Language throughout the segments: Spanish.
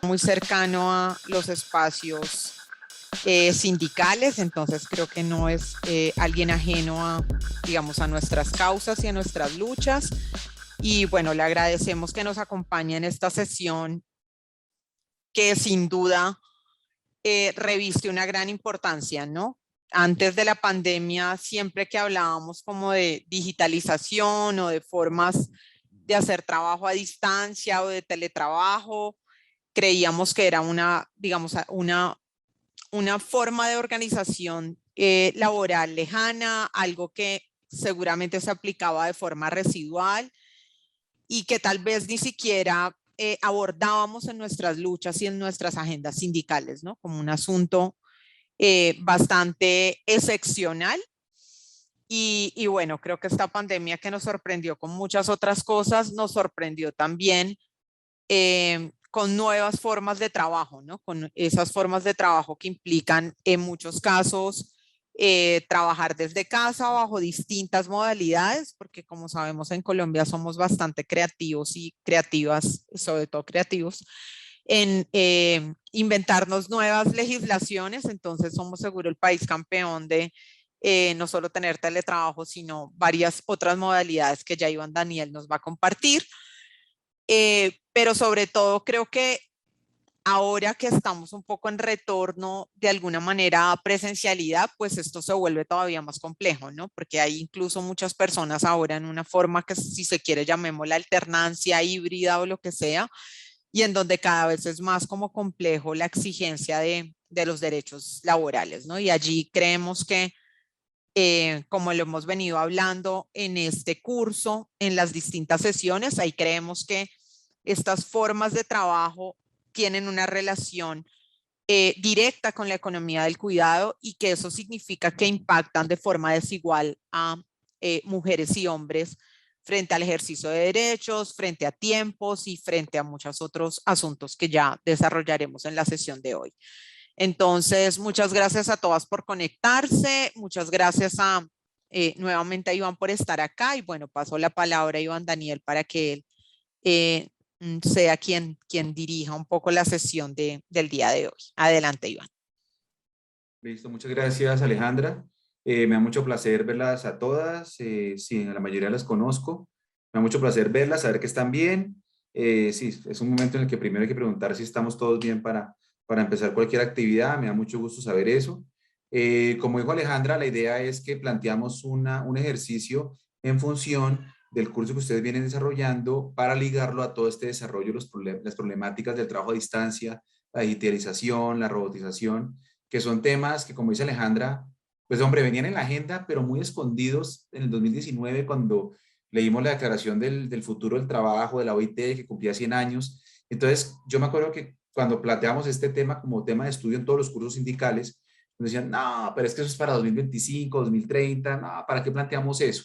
muy cercano a los espacios sindicales, entonces creo que no es alguien ajeno a, digamos, a nuestras causas y a nuestras luchas. Y bueno, le agradecemos que nos acompañe en esta sesión que sin duda reviste una gran importancia, ¿no? Antes de la pandemia, siempre que hablábamos como de digitalización o de formas de hacer trabajo a distancia o de teletrabajo, creíamos que era una, digamos, una forma de organización laboral lejana, algo que seguramente se aplicaba de forma residual y que tal vez ni siquiera abordábamos en nuestras luchas y en nuestras agendas sindicales, ¿no? Como un asunto bastante excepcional. Y bueno, creo que esta pandemia que nos sorprendió con muchas otras cosas, nos sorprendió también con nuevas formas de trabajo, ¿no? Con esas formas de trabajo que implican en muchos casos trabajar desde casa bajo distintas modalidades, porque como sabemos en Colombia somos bastante creativos y creativas, sobre todo creativos, en inventarnos nuevas legislaciones, entonces somos seguro el país campeón de no solo tener teletrabajo, sino varias otras modalidades que ya Iván Daniel nos va a compartir. Pero sobre todo creo que ahora que estamos un poco en retorno de alguna manera a presencialidad, pues esto se vuelve todavía más complejo, ¿no? Porque hay incluso muchas personas ahora en una forma que si se quiere llamémosla alternancia híbrida o lo que sea, y en donde cada vez es más como complejo la exigencia de los derechos laborales, ¿no? Y allí creemos que, como lo hemos venido hablando en este curso, en las distintas sesiones, ahí creemos que estas formas de trabajo tienen una relación directa con la economía del cuidado y que eso significa que impactan de forma desigual a mujeres y hombres frente al ejercicio de derechos, frente a tiempos y frente a muchos otros asuntos que ya desarrollaremos en la sesión de hoy. Entonces, muchas gracias a todas por conectarse, muchas gracias a nuevamente a Iván por estar acá y bueno, paso la palabra a Iván Daniel para que él eh, sea quien dirija un poco la sesión del día de hoy. Adelante, Iván. Listo, muchas gracias Alejandra. Me da mucho placer verlas a todas. Sí, a la mayoría las conozco. Me da mucho placer verlas, saber que están bien. Sí, es un momento en el que primero hay que preguntar si estamos todos bien para empezar cualquier actividad. Me da mucho gusto saber eso. Como dijo Alejandra, la idea es que planteamos un ejercicio en función del curso que ustedes vienen desarrollando para ligarlo a todo este desarrollo, las problemáticas del trabajo a distancia, la digitalización, la robotización, que son temas que, como dice Alejandra, pues hombre, venían en la agenda, pero muy escondidos en el 2019 cuando leímos la declaración del futuro del trabajo de la OIT que cumplía 100 años. Entonces, yo me acuerdo que cuando planteamos este tema como tema de estudio en todos los cursos sindicales, nos decían, no, pero es que eso es para 2025, 2030, no, ¿para qué planteamos eso?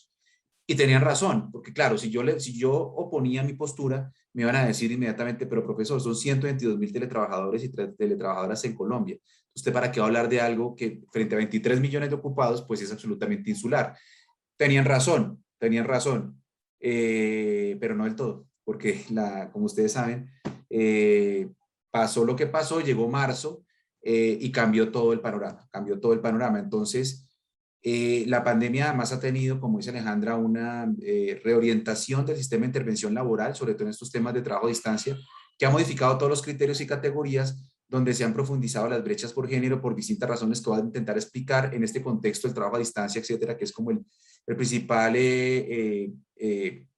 Y tenían razón, porque claro, si yo oponía mi postura, me iban a decir inmediatamente, pero profesor, son 122.000 teletrabajadores y teletrabajadoras en Colombia. ¿Usted para qué va a hablar de algo que frente a 23 millones de ocupados, pues es absolutamente insular? Tenían razón, pero no del todo, porque como ustedes saben, pasó lo que pasó, llegó marzo y cambió todo el panorama. Entonces, la pandemia además ha tenido, como dice Alejandra, una reorientación del sistema de intervención laboral, sobre todo en estos temas de trabajo a distancia, que ha modificado todos los criterios y categorías donde se han profundizado las brechas por género por distintas razones que voy a intentar explicar en este contexto del trabajo a distancia, etcétera, que es como el principal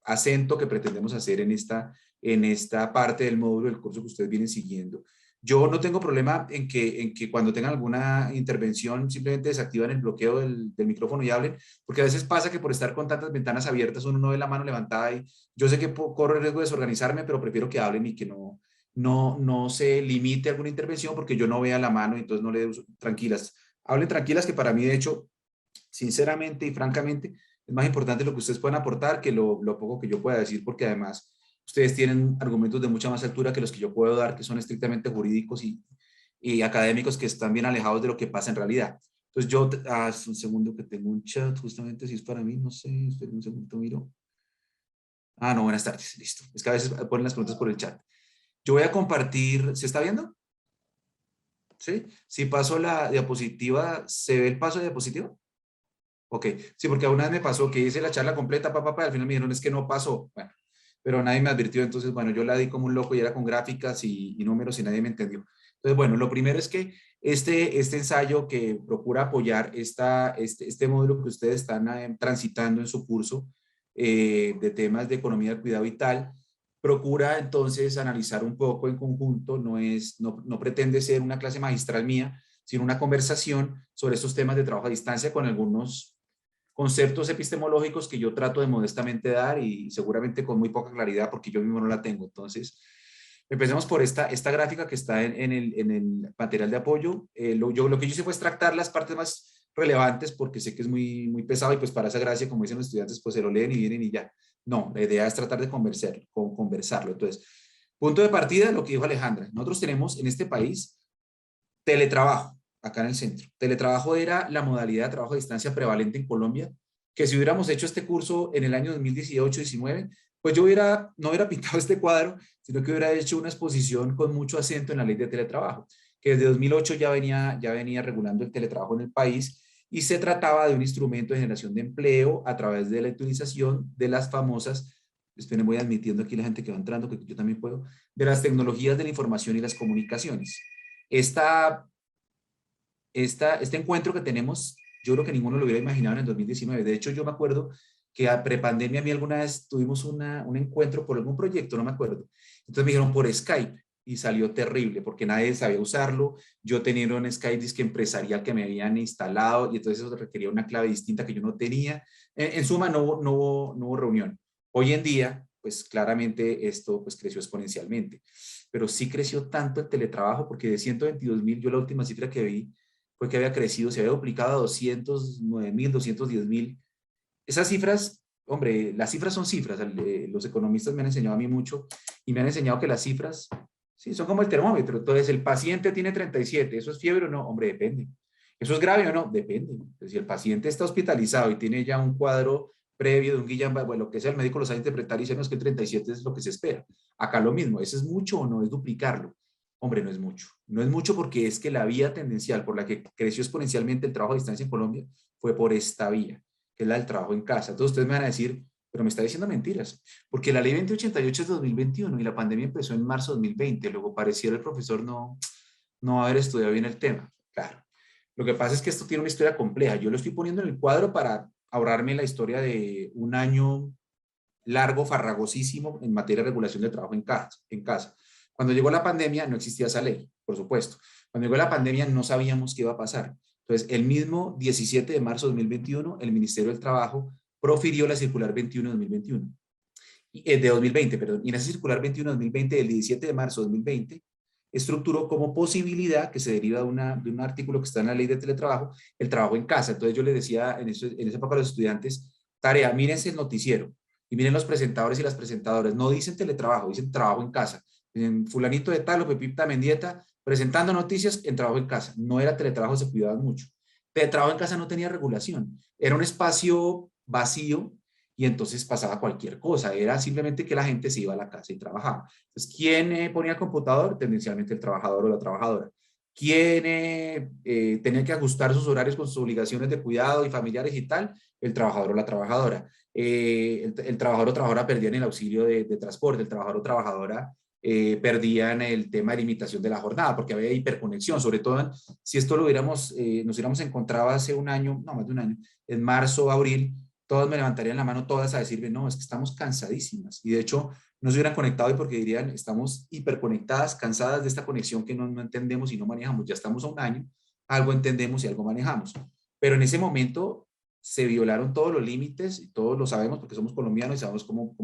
acento que pretendemos hacer en esta parte del módulo del curso que ustedes vienen siguiendo. Yo no tengo problema en que cuando tengan alguna intervención simplemente desactivan el bloqueo del micrófono y hablen, porque a veces pasa que por estar con tantas ventanas abiertas uno no ve la mano levantada y yo sé que corro el riesgo de desorganizarme, pero prefiero que hablen y que no se limite alguna intervención porque yo no vea la mano y entonces no le dé tranquilas. Hablen tranquilas que para mí de hecho, sinceramente y francamente, es más importante lo que ustedes puedan aportar que lo poco que yo pueda decir porque además ustedes tienen argumentos de mucha más altura que los que yo puedo dar, que son estrictamente jurídicos y académicos que están bien alejados de lo que pasa en realidad. Entonces un segundo que tengo un chat, justamente si es para mí, no sé, esperen un segundo, miro. Ah, no, buenas tardes, listo. Es que a veces ponen las preguntas por el chat. Yo voy a compartir, ¿se está viendo? ¿Sí? Si paso la diapositiva, ¿se ve el paso de diapositiva? Ok, sí, porque una vez me pasó que hice la charla completa, y al final me dijeron es que no pasó. Bueno, pero nadie me advirtió, entonces, bueno, yo la di como un loco y era con gráficas y números y nadie me entendió. Entonces, bueno, lo primero es que este ensayo que procura apoyar este módulo que ustedes están transitando en su curso de temas de economía del cuidado y tal, procura entonces analizar un poco en conjunto, no pretende ser una clase magistral mía, sino una conversación sobre estos temas de trabajo a distancia con algunos conceptos epistemológicos que yo trato de modestamente dar y seguramente con muy poca claridad porque yo mismo no la tengo. Entonces, empecemos por esta gráfica que está en el material de apoyo. Lo que yo hice fue extractar las partes más relevantes porque sé que es muy pesado y pues para esa gracia, como dicen los estudiantes, pues se lo leen y vienen y ya. No, la idea es tratar de conversarlo. Entonces, punto de partida, lo que dijo Alejandra. Nosotros tenemos en este país teletrabajo, acá en el centro. Teletrabajo era la modalidad de trabajo a distancia prevalente en Colombia, que si hubiéramos hecho este curso en el año 2018-19, pues yo no hubiera pintado este cuadro, sino que hubiera hecho una exposición con mucho acento en la ley de teletrabajo, que desde 2008 ya venía regulando el teletrabajo en el país y se trataba de un instrumento de generación de empleo a través de la utilización de las famosas, esperen, voy admitiendo aquí la gente que va entrando, que yo también puedo, de las tecnologías de la información y las comunicaciones. Esta, este encuentro que tenemos, yo creo que ninguno lo hubiera imaginado en el 2019. De hecho, yo me acuerdo que a prepandemia a mí alguna vez tuvimos un encuentro por algún proyecto, no me acuerdo. Entonces me dijeron por Skype y salió terrible porque nadie sabía usarlo. Yo tenía un Skype disque empresarial que me habían instalado y entonces eso requería una clave distinta que yo no tenía. En suma, no hubo reunión. Hoy en día, pues claramente esto pues creció exponencialmente, pero sí creció tanto el teletrabajo porque de 122.000, yo la última cifra que vi fue que había crecido, se había duplicado a 209.000, 210.000. Esas cifras, hombre, las cifras son cifras. Los economistas me han enseñado a mí mucho y me han enseñado que las cifras, sí, son como el termómetro. Entonces, el paciente tiene 37, ¿eso es fiebre o no? Hombre, depende. ¿Eso es grave o no? Depende. Entonces, si el paciente está hospitalizado y tiene ya un cuadro previo de un Guillain-Barré, bueno, lo que sea, el médico lo sabe interpretar y dice, no, es que el 37 es lo que se espera. Acá lo mismo, ¿eso es mucho o no? Es duplicarlo. Hombre, no es mucho. No es mucho porque es que la vía tendencial por la que creció exponencialmente el trabajo a distancia en Colombia fue por esta vía, que es la del trabajo en casa. Entonces ustedes me van a decir, pero me está diciendo mentiras, porque la ley 2088 es de 2021 y la pandemia empezó en marzo de 2020. Luego pareciera el profesor no haber estudiado bien el tema. Claro. Lo que pasa es que esto tiene una historia compleja. Yo lo estoy poniendo en el cuadro para ahorrarme la historia de un año largo, farragosísimo en materia de regulación de trabajo en casa. Cuando llegó la pandemia no existía esa ley, por supuesto. Cuando llegó la pandemia no sabíamos qué iba a pasar. Entonces, el mismo 17 de marzo de 2021, el Ministerio del Trabajo profirió la circular 21 de 2021, de 2020, perdón. Y en esa circular 21 de 2020, del 17 de marzo de 2020, estructuró como posibilidad que se deriva de un artículo que está en la ley de teletrabajo, el trabajo en casa. Entonces yo les decía en esa época a los estudiantes, tarea, mírense el noticiero y miren los presentadores y las presentadoras, no dicen teletrabajo, dicen trabajo en casa. En fulanito de tal o Pepita Mendieta presentando noticias en trabajo en casa. No era teletrabajo, se cuidaban mucho. Teletrabajo en casa no tenía regulación, era un espacio vacío y entonces pasaba cualquier cosa, era simplemente que la gente se iba a la casa y trabajaba. Entonces, ¿quién ponía el computador? Tendencialmente el trabajador o la trabajadora. ¿Quién tenía que ajustar sus horarios con sus obligaciones de cuidado y familiares y tal? El trabajador o la trabajadora. El trabajador o trabajadora perdían el auxilio de transporte, el trabajador o trabajadora perdían el tema de limitación de la jornada, porque había hiperconexión, sobre todo si esto nos hubiéramos encontrado hace un año, no más de un año, en marzo, abril, todos me levantarían la mano todas a decirme, no, es que estamos cansadísimas. Y de hecho, no se hubieran conectado y porque dirían, estamos hiperconectadas, cansadas de esta conexión que no entendemos y no manejamos. Ya estamos a un año, algo entendemos y algo manejamos. Pero en ese momento se violaron todos los límites, y todos lo sabemos porque somos colombianos y sabemos cómo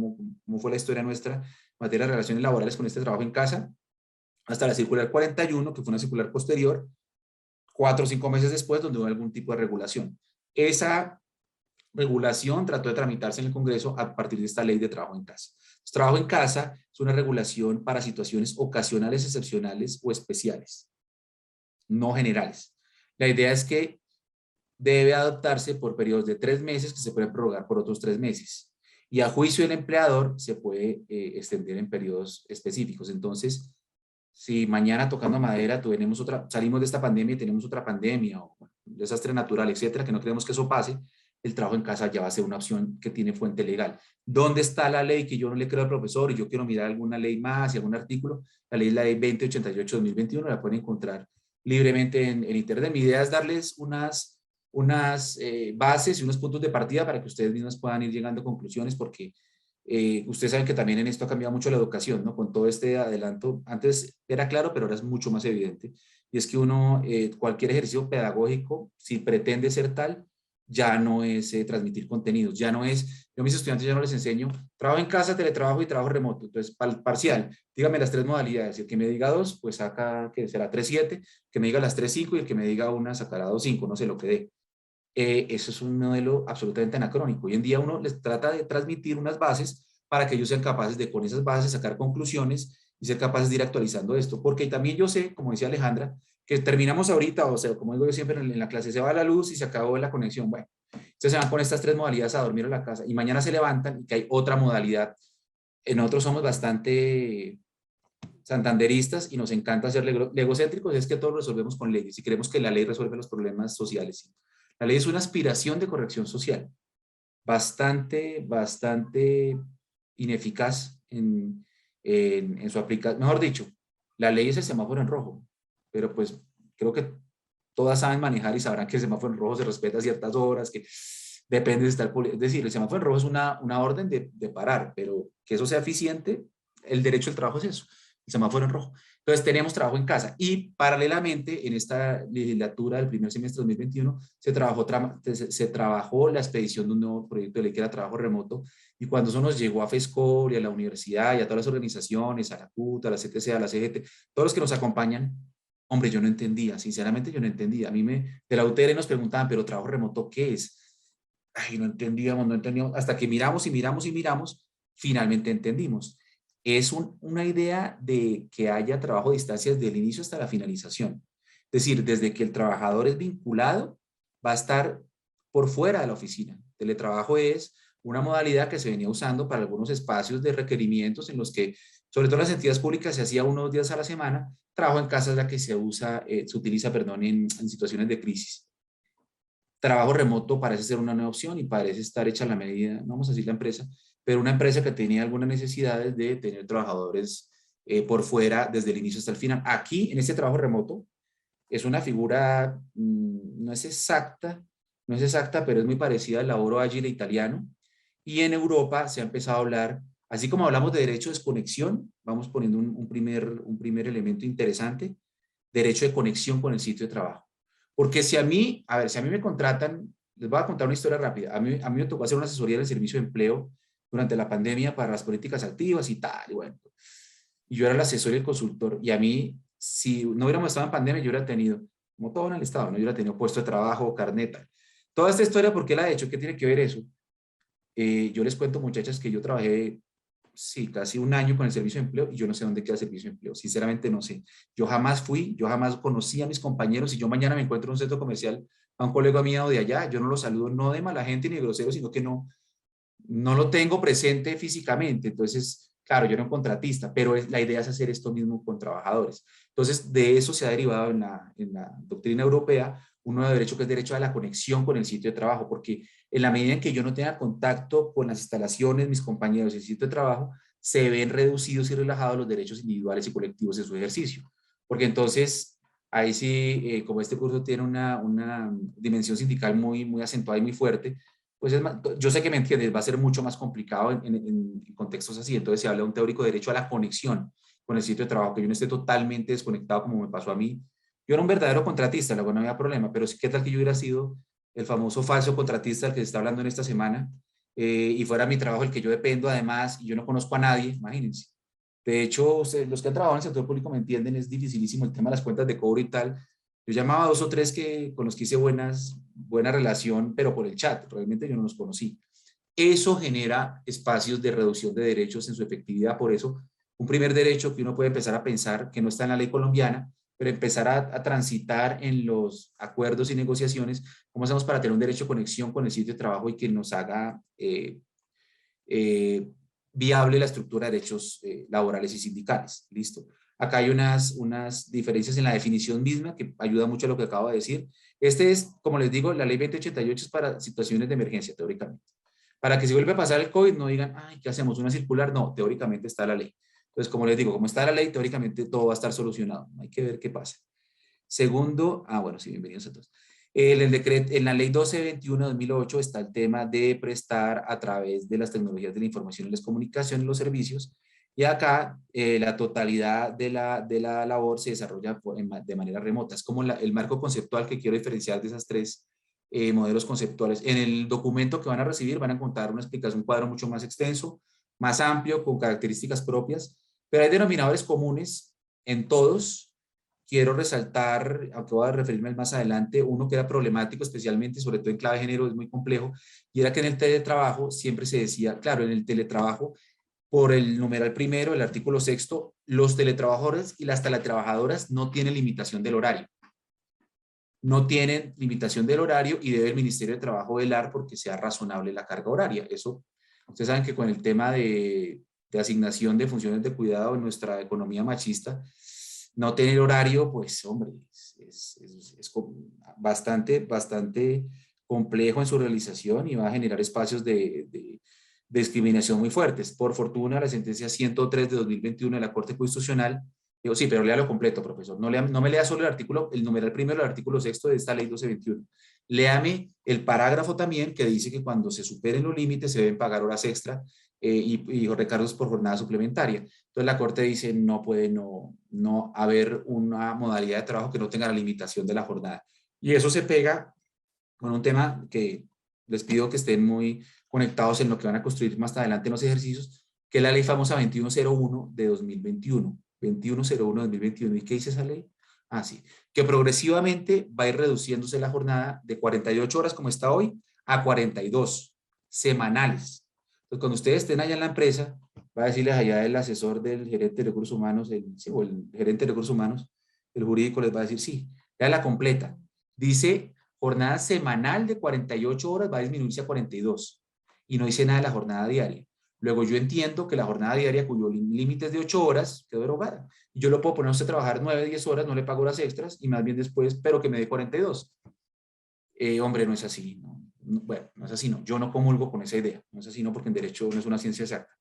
fue la historia nuestra en materia de relaciones laborales con este trabajo en casa, hasta la circular 41, que fue una circular posterior, 4 o 5 meses después, donde hubo algún tipo de regulación. Esa regulación trató de tramitarse en el Congreso a partir de esta ley de trabajo en casa. Entonces, trabajo en casa es una regulación para situaciones ocasionales, excepcionales o especiales, no generales. La idea es que debe adoptarse por periodos de 3 meses que se pueden prorrogar por otros 3 meses. Y a juicio del empleador se puede extender en periodos específicos. Entonces, si mañana tocando madera tenemos salimos de esta pandemia y tenemos otra pandemia o bueno, desastre natural, etcétera, que no queremos que eso pase, el trabajo en casa ya va a ser una opción que tiene fuente legal. ¿Dónde está la ley que yo no le creo al profesor y yo quiero mirar alguna ley más y algún artículo? La ley es la ley 2088-2021, la pueden encontrar libremente en Internet. Mi idea es darles unas bases y unos puntos de partida para que ustedes mismos puedan ir llegando a conclusiones, porque ustedes saben que también en esto ha cambiado mucho la educación, ¿no? Con todo este adelanto, antes era claro, pero ahora es mucho más evidente. Y es que uno, cualquier ejercicio pedagógico, si pretende ser tal, ya no es transmitir contenidos, ya no es, yo a mis estudiantes ya no les enseño, trabajo en casa, teletrabajo y trabajo remoto, entonces parcial, dígame las tres modalidades, el que me diga dos, pues saca, que será 3,7, que me diga las 3,5 y el que me diga una sacará 2,5, no sé lo que dé. Eso es un modelo absolutamente anacrónico. Hoy en día uno les trata de transmitir unas bases para que ellos sean capaces de con esas bases sacar conclusiones y ser capaces de ir actualizando esto. Porque también yo sé, como decía Alejandra, que terminamos ahorita, o sea, como digo yo siempre en la clase, se va la luz y se acabó la conexión. Bueno, entonces se van con estas tres modalidades a dormir a la casa y mañana se levantan y que hay otra modalidad. Nosotros somos bastante santanderistas y nos encanta ser legocéntricos, es que todo lo resolvemos con leyes y creemos que la ley resuelve los problemas sociales. La ley es una aspiración de corrección social, bastante ineficaz en su aplicación. Mejor dicho, la ley es el semáforo en rojo, pero pues creo que todas saben manejar y sabrán que el semáforo en rojo se respeta a ciertas horas, que depende de estar, es decir, el semáforo en rojo es una orden de parar, pero que eso sea eficiente, el derecho al trabajo es eso, el semáforo en rojo. Entonces tenemos trabajo en casa y paralelamente en esta legislatura del primer semestre de 2021 se trabajó la expedición de un nuevo proyecto de ley que era trabajo remoto, y cuando eso nos llegó a FESCOR y a la universidad y a todas las organizaciones, a la CUT, a la CTC, a la CGT, todos los que nos acompañan, hombre, yo no entendía, sinceramente yo no entendía. A mí de la UTR nos preguntaban, pero trabajo remoto, ¿qué es? Ay, no entendíamos, hasta que miramos y miramos y miramos, finalmente entendimos. Es una idea de que haya trabajo a distancia desde el inicio hasta la finalización. Es decir, desde que el trabajador es vinculado, va a estar por fuera de la oficina. Teletrabajo es una modalidad que se venía usando para algunos espacios de requerimientos en los que, sobre todo en las entidades públicas, se hacía unos días a la semana. Trabajo en casa es la que se utiliza, perdón, en situaciones de crisis. Trabajo remoto parece ser una nueva opción y parece estar hecha a la medida, no vamos a decir la empresa, pero una empresa que tenía algunas necesidades de tener trabajadores por fuera desde el inicio hasta el final. Aquí, en este trabajo remoto, es una figura, no es exacta, pero es muy parecida al laboro agile italiano. Y en Europa se ha empezado a hablar, así como hablamos de derecho de desconexión, vamos poniendo un primer elemento interesante, derecho de conexión con el sitio de trabajo. Porque si a mí, a ver, si a mí me contratan, les voy a contar una historia rápida. A mí me tocó hacer una asesoría del servicio de empleo durante la pandemia para las políticas activas y tal, y bueno. Y yo era el asesor y el consultor, y a mí, si no hubiéramos estado en pandemia, yo hubiera tenido, como todo en el Estado, ¿no? Yo hubiera tenido puesto de trabajo, carneta. Toda esta historia, ¿por qué la he hecho? ¿Qué tiene que ver eso? Yo les cuento, muchachas, que yo trabajé, sí, casi un año con el servicio de empleo y yo no sé dónde queda el servicio de empleo. Sinceramente no sé. Yo jamás conocí a mis compañeros. Si yo mañana me encuentro en un centro comercial a un colega mío de allá, yo no lo saludo, no de mala gente ni de grosero, sino que no lo tengo presente físicamente. Entonces, claro, yo era un contratista, pero la idea es hacer esto mismo con trabajadores. Entonces, de eso se ha derivado en la doctrina europea un nuevo derecho que es derecho a la conexión con el sitio de trabajo, porque en la medida en que yo no tenga contacto con las instalaciones, mis compañeros y el sitio de trabajo, se ven reducidos y relajados los derechos individuales y colectivos en su ejercicio. Porque entonces, ahí sí, como este curso tiene una dimensión sindical muy acentuada y muy fuerte, pues yo sé que me entiendes, va a ser mucho más complicado en contextos así. Entonces se habla de un teórico derecho a la conexión con el sitio de trabajo, que yo no esté totalmente desconectado como me pasó a mí. Yo era un verdadero contratista, luego no había problema, pero ¿qué tal que yo hubiera sido el famoso falso contratista del que se está hablando en esta semana, y fuera mi trabajo el que yo dependo además, y yo no conozco a nadie, imagínense? De hecho, los que han trabajado en el sector público me entienden, es dificilísimo el tema de las cuentas de cobro y tal. Yo llamaba a 2 o 3 con los que hice buena relación, pero por el chat, realmente yo no los conocí. Eso genera espacios de reducción de derechos en su efectividad. Por eso, un primer derecho que uno puede empezar a pensar, que no está en la ley colombiana, pero empezar a transitar en los acuerdos y negociaciones, ¿cómo hacemos para tener un derecho de conexión con el sitio de trabajo y que nos haga eh, viable la estructura de derechos laborales y sindicales? Listo. Acá hay unas diferencias en la definición misma que ayuda mucho a lo que acabo de decir. Este es, como les digo, la ley 2088 es para situaciones de emergencia, teóricamente. Para que si vuelve a pasar el COVID no digan, ay, ¿qué hacemos? ¿Una circular? No, teóricamente está la ley. Entonces, como les digo, como está la ley, teóricamente todo va a estar solucionado. Hay que ver qué pasa. Segundo, bueno, sí, bienvenidos a todos. En la ley 1221 de 2008 está el tema de prestar a través de las tecnologías de la información y las comunicaciones los servicios. Y acá la totalidad de la labor se desarrolla de manera remota. Es como el marco conceptual que quiero diferenciar de esas tres modelos conceptuales. En el documento que van a recibir van a encontrar una explicación, un cuadro mucho más extenso, más amplio, con características propias, pero hay denominadores comunes en todos. Quiero resaltar, aunque voy a referirme más adelante, uno que era problemático, especialmente, sobre todo en clave de género, es muy complejo, y era que en el teletrabajo siempre se decía, claro, en el teletrabajo, por el numeral primero, el artículo sexto, los teletrabajadores y las teletrabajadoras no tienen limitación del horario. No tienen limitación del horario y debe el Ministerio de Trabajo velar porque sea razonable la carga horaria. Eso, ustedes saben que con el tema de asignación de funciones de cuidado en nuestra economía machista, no tener horario, pues hombre, es bastante complejo en su realización y va a generar espacios de discriminación muy fuertes. Por fortuna, la sentencia 103 de 2021 de la Corte Constitucional, digo, sí, pero léalo completo, profesor, no me lea solo el artículo, el numeral primero del artículo sexto de esta ley 1221. Léame el parágrafo también que dice que cuando se superen los límites se deben pagar horas extra y recargos por jornada suplementaria. Entonces la Corte dice no puede no haber una modalidad de trabajo que no tenga la limitación de la jornada. Y eso se pega con un tema que les pido que estén muy conectados en lo que van a construir más adelante en los ejercicios, que es la ley famosa 2101 de 2021. 2101 de 2021. ¿Y qué dice esa ley? Ah, sí. Que progresivamente va a ir reduciéndose la jornada de 48 horas como está hoy a 42 semanales. Entonces, cuando ustedes estén allá en la empresa, va a decirles allá el asesor del gerente de recursos humanos, o el gerente de recursos humanos, el jurídico les va a decir, sí, ya la completa. Dice jornada semanal de 48 horas va a disminuirse a 42 y no dice nada de la jornada diaria. Luego yo entiendo que la jornada diaria cuyo límite es de 8 horas quedó derogada. Y yo lo puedo poner a usted a trabajar 9, 10 horas, no le pago horas extras y más bien después, pero que me dé 42. Hombre, no es así. Bueno, no es así, no. Yo no comulgo con esa idea. No es así, no, porque en derecho no es una ciencia exacta.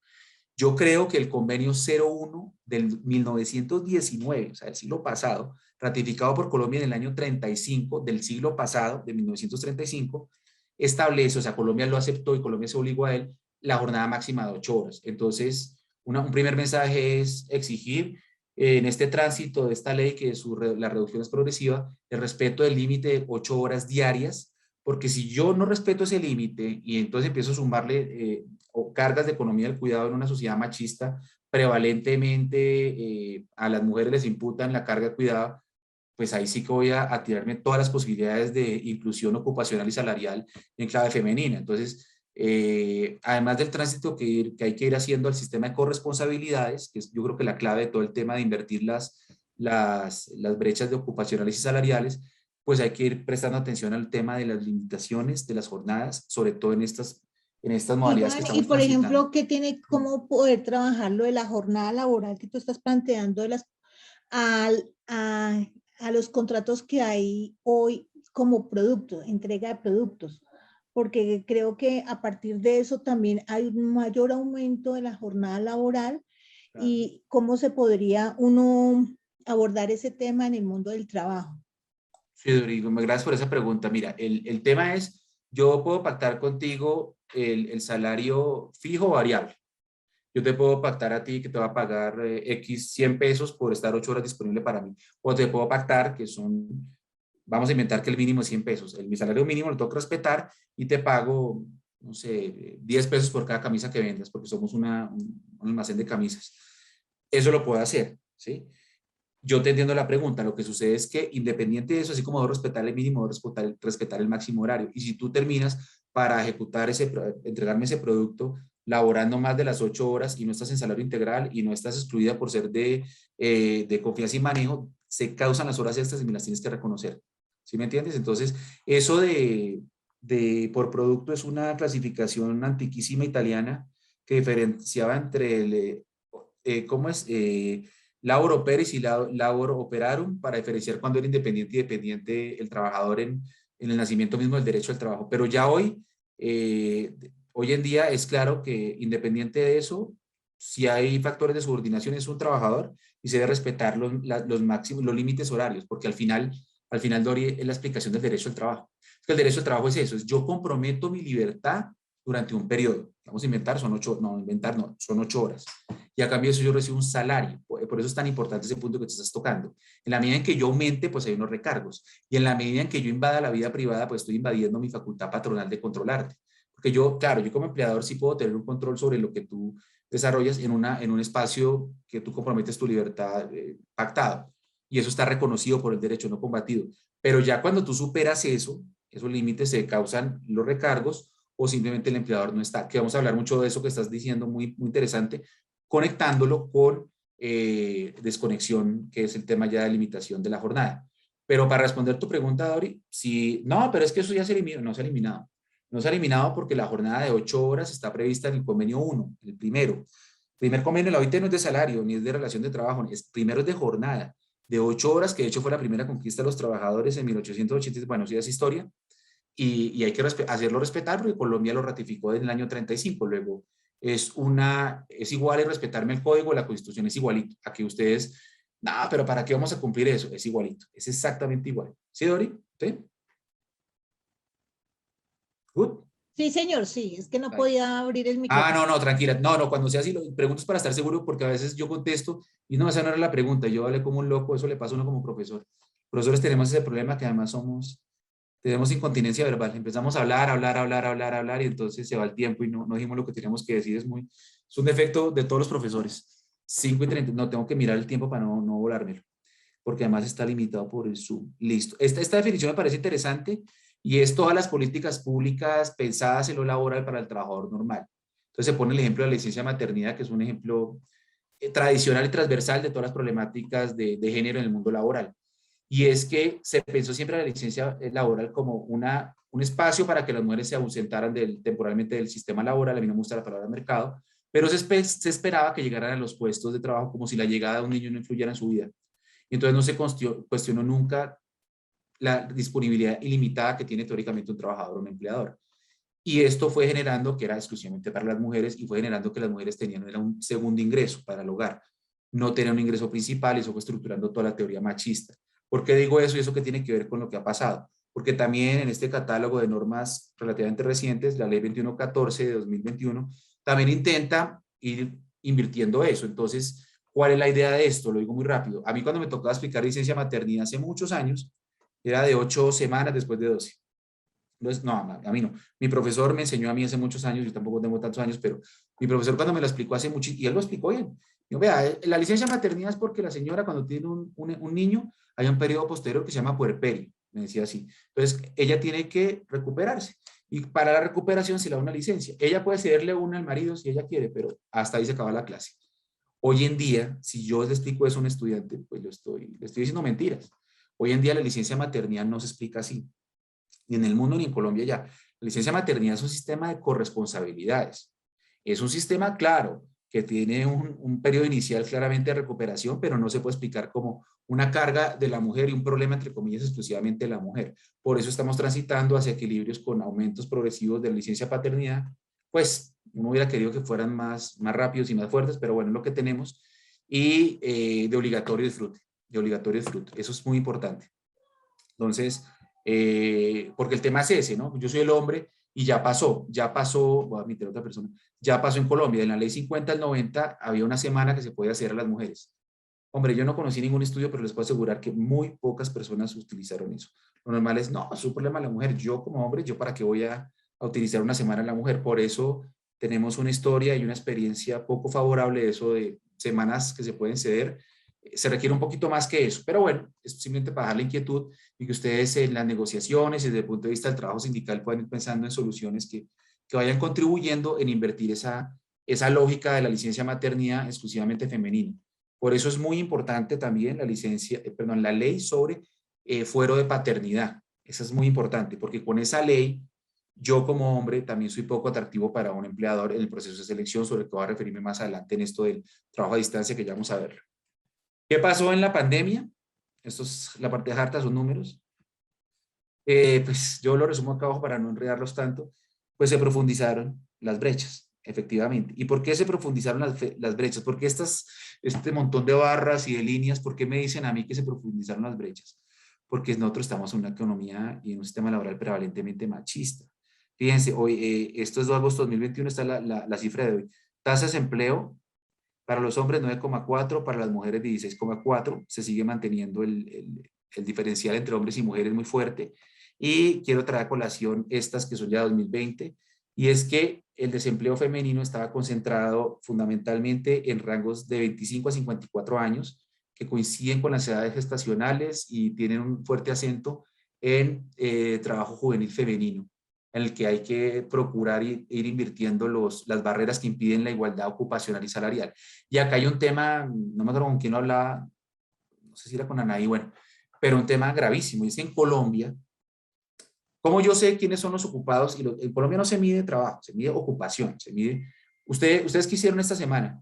Yo creo que el convenio 01 del 1919, o sea, del siglo pasado, ratificado por Colombia en el año 35 del siglo pasado, de 1935, establece, o sea, Colombia lo aceptó y Colombia se obligó a él, la jornada máxima de 8 horas. Entonces, un primer mensaje es exigir en este tránsito de esta ley, que la reducción es progresiva, el respeto del límite de 8 horas diarias, porque si yo no respeto ese límite y entonces empiezo a sumarle o cargas de economía del cuidado en una sociedad machista, prevalentemente a las mujeres les imputan la carga de cuidado, pues ahí sí que voy a tirarme todas las posibilidades de inclusión ocupacional y salarial en clave femenina. Entonces, además del tránsito que hay que ir haciendo al sistema de corresponsabilidades, que es yo creo que la clave de todo el tema de invertir las brechas de ocupacionales y salariales, pues hay que ir prestando atención al tema de las limitaciones de las jornadas, sobre todo en estas modalidades que Iván, y estamos por transitando. ejemplo, ¿qué tiene cómo poder trabajar lo de la jornada laboral que tú estás planteando al- a, a los contratos que hay hoy como producto, entrega de productos? Porque creo que a partir de eso también hay un mayor aumento de la jornada laboral Claro. y cómo se podría uno abordar ese tema en el mundo del trabajo. Sí, Rodrigo, gracias por esa pregunta. Mira, el tema es, yo puedo pactar contigo el salario fijo o variable. Yo te puedo pactar a ti que te va a pagar X 100 pesos por estar 8 horas disponible para mí. O te puedo pactar que vamos a inventar que el mínimo es 100 pesos. Mi salario mínimo lo tengo que respetar y te pago, no sé, 10 pesos por cada camisa que vendas, porque somos un almacén de camisas. Eso lo puedo hacer, ¿sí? Yo te entiendo la pregunta. Lo que sucede es que independiente de eso, así como debo respetar el mínimo, debo respetar el máximo horario. Y si tú terminas para entregarme ese producto laborando más de las 8 horas y no estás en salario integral y no estás excluida por ser de confianza y manejo, se causan las horas extras y me las tienes que reconocer. ¿Sí me entiendes? Entonces, eso de por producto es una clasificación antiquísima italiana que diferenciaba entre ¿cómo es? labor operis y labor operarum, para diferenciar cuando era independiente y dependiente el trabajador en el nacimiento mismo del derecho al trabajo. Pero ya hoy en día es claro que independiente de eso, si hay factores de subordinación es un trabajador y se debe respetar los máximos, los límites horarios, porque al final, Dori, es la explicación del derecho al trabajo. Es que el derecho al trabajo es eso, es yo comprometo mi libertad durante un periodo. Vamos a inventar, son 8 horas. Y a cambio de eso yo recibo un salario. Por eso es tan importante ese punto que te estás tocando. En la medida en que yo aumente, pues hay unos recargos. Y en la medida en que yo invada la vida privada, pues estoy invadiendo mi facultad patronal de controlarte. Porque yo, claro, yo como empleador sí puedo tener un control sobre lo que tú desarrollas en un espacio que tú comprometes tu libertad pactado. Y eso está reconocido por el derecho, no combatido. Pero ya cuando tú superas eso, esos límites se causan los recargos o simplemente el empleador no está. Que vamos a hablar mucho de eso que estás diciendo, muy, muy interesante, conectándolo con desconexión, que es el tema ya de limitación de la jornada. Pero para responder tu pregunta, Dori, si, no, pero es que eso ya se eliminó, no se ha eliminado. No se ha eliminado porque la jornada de 8 horas está prevista en el convenio 1, el primero. El primer convenio de la OIT no es de salario, ni es de relación de trabajo, primero es de jornada, de 8 horas, que de hecho fue la primera conquista de los trabajadores en 1880, bueno, sí es historia, y hay que hacerlo respetar porque Colombia lo ratificó en el año 35, luego es igual y respetarme el código, la constitución es igualito, a que ustedes, no, pero ¿para qué vamos a cumplir eso? Es igualito, es exactamente igual. ¿Sí, Dori? ¿Sí? ¿Good? Sí, señor, sí, es que no Vale. podía abrir el Ah, micrófono. no, tranquila. No, cuando sea así, lo preguntas para estar seguro, porque a veces yo contesto y no, esa no era la pregunta. Yo hablé como un loco, eso le pasa a uno como profesor. Profesores tenemos ese problema que además tenemos incontinencia verbal. Empezamos a hablar y entonces se va el tiempo y no dijimos lo que teníamos que decir. Es un defecto de todos los profesores. 5:30, no, tengo que mirar el tiempo para no volármelo, porque además está limitado por el Zoom. Listo. Esta definición me parece interesante y es todas las políticas públicas pensadas en lo laboral para el trabajador normal. Entonces se pone el ejemplo de la licencia de maternidad, que es un ejemplo tradicional y transversal de todas las problemáticas de género en el mundo laboral. Y es que se pensó siempre la licencia laboral como un espacio para que las mujeres se ausentaran temporalmente del sistema laboral, a mí no me gusta la palabra mercado, pero se esperaba que llegaran a los puestos de trabajo como si la llegada de un niño no influyera en su vida. Entonces no se cuestionó nunca la disponibilidad ilimitada que tiene teóricamente un trabajador o un empleador. Y esto fue generando que era exclusivamente para las mujeres y fue generando que las mujeres tenían un segundo ingreso para el hogar. No tenían un ingreso principal y eso fue estructurando toda la teoría machista. ¿Por qué digo eso y eso qué tiene que ver con lo que ha pasado? Porque también en este catálogo de normas relativamente recientes, la ley 2114 de 2021, también intenta ir invirtiendo eso. Entonces, ¿cuál es la idea de esto? Lo digo muy rápido. A mí cuando me tocaba explicar licencia maternidad hace muchos años, era de 8 semanas después de 12. Entonces, no, a mí no. Mi profesor me enseñó a mí hace muchos años, yo tampoco tengo tantos años, pero mi profesor cuando me lo explicó hace mucho, y él lo explicó bien. Yo, vea, la licencia maternidad es porque la señora cuando tiene un niño, hay un periodo posterior que se llama puerperio, me decía así. Entonces, ella tiene que recuperarse. Y para la recuperación se le da una licencia. Ella puede cederle una al marido si ella quiere, pero hasta ahí se acaba la clase. Hoy en día, si yo le explico eso a un estudiante, pues le estoy diciendo mentiras. Hoy en día la licencia maternidad no se explica así, ni en el mundo ni en Colombia ya. La licencia maternidad es un sistema de corresponsabilidades. Es un sistema, claro, que tiene un periodo inicial claramente de recuperación, pero no se puede explicar como una carga de la mujer y un problema, entre comillas, exclusivamente de la mujer. Por eso estamos transitando hacia equilibrios con aumentos progresivos de la licencia paternidad. Pues uno hubiera querido que fueran más rápidos y más fuertes, pero bueno, es lo que tenemos. Y de obligatorio disfrute, Eso es muy importante. Entonces, porque el tema es ese, ¿no? Yo soy el hombre y ya pasó, voy a admitir a otra persona, ya pasó en Colombia. En la ley 50 al 90 había una semana que se podía hacer a las mujeres. Hombre, yo no conocí ningún estudio, pero les puedo asegurar que muy pocas personas utilizaron eso. Lo normal es, no, es un problema de la mujer. Yo como hombre, ¿yo para qué voy a utilizar una semana a la mujer? Por eso tenemos una historia y una experiencia poco favorable de eso de semanas que se pueden ceder. Se requiere un poquito más que eso, pero bueno, es simplemente para dejar la inquietud y que ustedes en las negociaciones y desde el punto de vista del trabajo sindical puedan ir pensando en soluciones que vayan contribuyendo en invertir esa lógica de la licencia maternidad exclusivamente femenina. Por eso es muy importante también la ley sobre fuero de paternidad. Esa es muy importante, porque con esa ley, yo como hombre también soy poco atractivo para un empleador en el proceso de selección, sobre el que voy a referirme más adelante en esto del trabajo a distancia, que ya vamos a verlo. ¿Qué pasó en la pandemia? Esto es la parte harta, son números. Pues yo lo resumo acá abajo para no enredarlos tanto. Pues se profundizaron las brechas, efectivamente. ¿Y por qué se profundizaron las brechas? Porque este montón de barras y de líneas, ¿por qué me dicen a mí que se profundizaron las brechas? Porque nosotros estamos en una economía y en un sistema laboral prevalentemente machista. Fíjense, hoy, esto es de agosto de 2021, está la cifra de hoy. Tasa de desempleo para los hombres 9,4, para las mujeres 16,4. Se sigue manteniendo el diferencial entre hombres y mujeres muy fuerte. Y quiero traer a colación estas que son ya 2020, y es que el desempleo femenino estaba concentrado fundamentalmente en rangos de 25 a 54 años, que coinciden con las edades gestacionales y tienen un fuerte acento en trabajo juvenil femenino, en el que hay que procurar ir invirtiendo las barreras que impiden la igualdad ocupacional y salarial. Y acá hay un tema, no me acuerdo con quién lo hablaba, no sé si era con Anaí, bueno, pero un tema gravísimo, y es que en Colombia, ¿cómo yo sé quiénes son los ocupados? En Colombia no se mide trabajo, se mide ocupación, se mide... ¿Ustedes qué hicieron esta semana?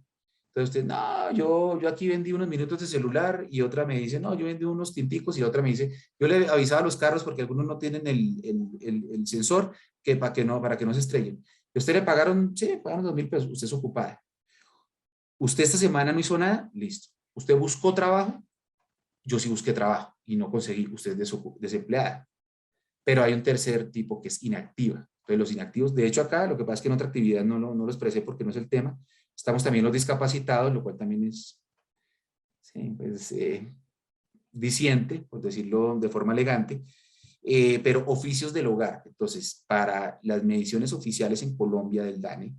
Entonces usted, no, yo aquí vendí unos minutos de celular, y otra me dice, no, yo vendí unos tinticos, y la otra me dice, yo le avisaba a los carros porque algunos no tienen el sensor que para que no se estrellen. ¿Y usted le pagaron? Sí, pagaron 2.000 pesos, usted es ocupada. ¿Usted esta semana no hizo nada? Listo. ¿Usted buscó trabajo? Yo sí busqué trabajo y no conseguí, usted es desempleada. Pero hay un tercer tipo que es inactiva. Entonces los inactivos, de hecho acá, lo que pasa es que en otra actividad no lo expresé porque no es el tema, estamos también los discapacitados, lo cual también es, sí, pues, diciente, por decirlo de forma elegante, pero oficios del hogar. Entonces, para las mediciones oficiales en Colombia del DANE,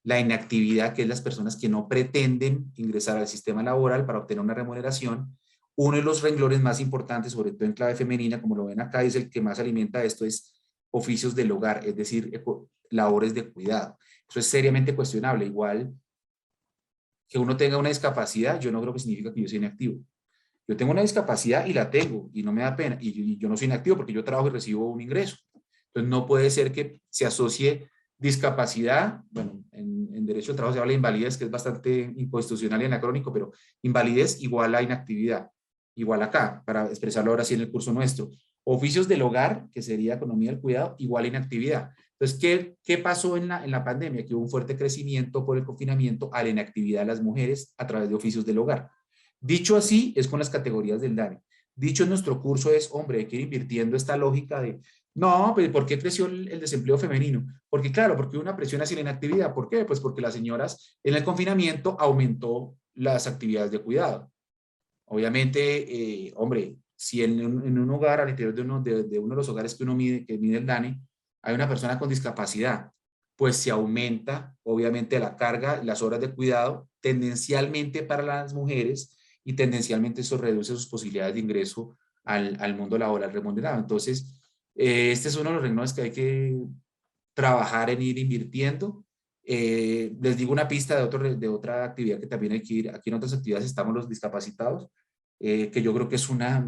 la inactividad, que es las personas que no pretenden ingresar al sistema laboral para obtener una remuneración, uno de los renglones más importantes, sobre todo en clave femenina, como lo ven acá, es el que más alimenta esto, es oficios del hogar, es decir, labores de cuidado. Eso es seriamente cuestionable. Igual que uno tenga una discapacidad, yo no creo que significa que yo sea inactivo. Yo tengo una discapacidad y la tengo, y no me da pena, y yo no soy inactivo porque yo trabajo y recibo un ingreso. Entonces no puede ser que se asocie discapacidad, bueno, en derecho al trabajo se habla de invalidez, que es bastante inconstitucional y anacrónico, pero invalidez igual a inactividad, igual acá, para expresarlo ahora sí en el curso nuestro. Oficios del hogar, que sería economía del cuidado, igual a inactividad. Entonces, ¿qué pasó en la pandemia? Que hubo un fuerte crecimiento por el confinamiento a la inactividad de las mujeres a través de oficios del hogar. Dicho así, es con las categorías del DANE. Dicho en nuestro curso es, hombre, hay que ir invirtiendo esta lógica de, no, pues ¿por qué creció el desempleo femenino? Porque claro, porque hubo una presión hacia la inactividad. ¿Por qué? Pues porque las señoras en el confinamiento aumentó las actividades de cuidado. Obviamente, hombre, si en un hogar, al interior de uno de los hogares que mide el DANE, hay una persona con discapacidad, pues se aumenta, obviamente, la carga, las horas de cuidado, tendencialmente para las mujeres, y tendencialmente eso reduce sus posibilidades de ingreso al mundo laboral remunerado. Entonces, este es uno de los renglones que hay que trabajar en ir invirtiendo. Les digo una pista de otra actividad que también hay que ir. Aquí en otras actividades estamos los discapacitados, que yo creo que es una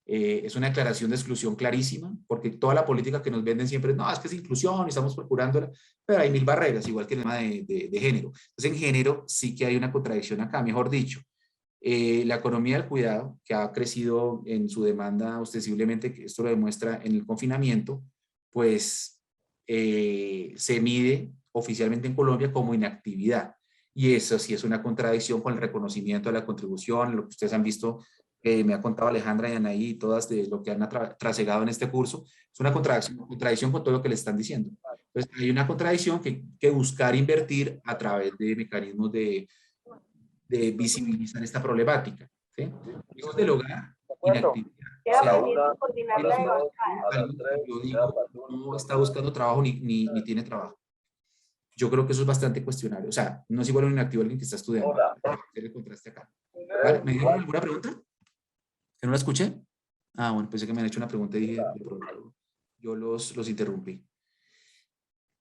declaración de exclusión clarísima, porque toda la política que nos venden siempre es, no, es que es inclusión y estamos procurándola, pero hay mil barreras, igual que el tema de género. Entonces, en género sí que hay una contradicción acá, mejor dicho. La economía del cuidado, que ha crecido en su demanda ostensiblemente, que esto lo demuestra en el confinamiento, pues se mide oficialmente en Colombia como inactividad. Y eso sí es una contradicción con el reconocimiento de la contribución, lo que ustedes han visto, me ha contado Alejandra y Anaí, y todas de lo que han trasegado en este curso. Es una contradicción con todo lo que les están diciendo. Entonces, hay una contradicción que buscar invertir a través de mecanismos de visibilizar esta problemática. ¿Sí? Hijos del hogar, inactividad. O sea, alguien que yo digo no está buscando trabajo ni tiene trabajo. Yo creo que eso es bastante cuestionable. O sea, no es igual a un inactivo a alguien que está estudiando. ¿Qué le contraste acá? ¿Vale? ¿Me dijeron alguna pregunta? ¿Que no la escuché? Ah, bueno, pensé que me han hecho una pregunta y dije, de pronto yo los interrumpí.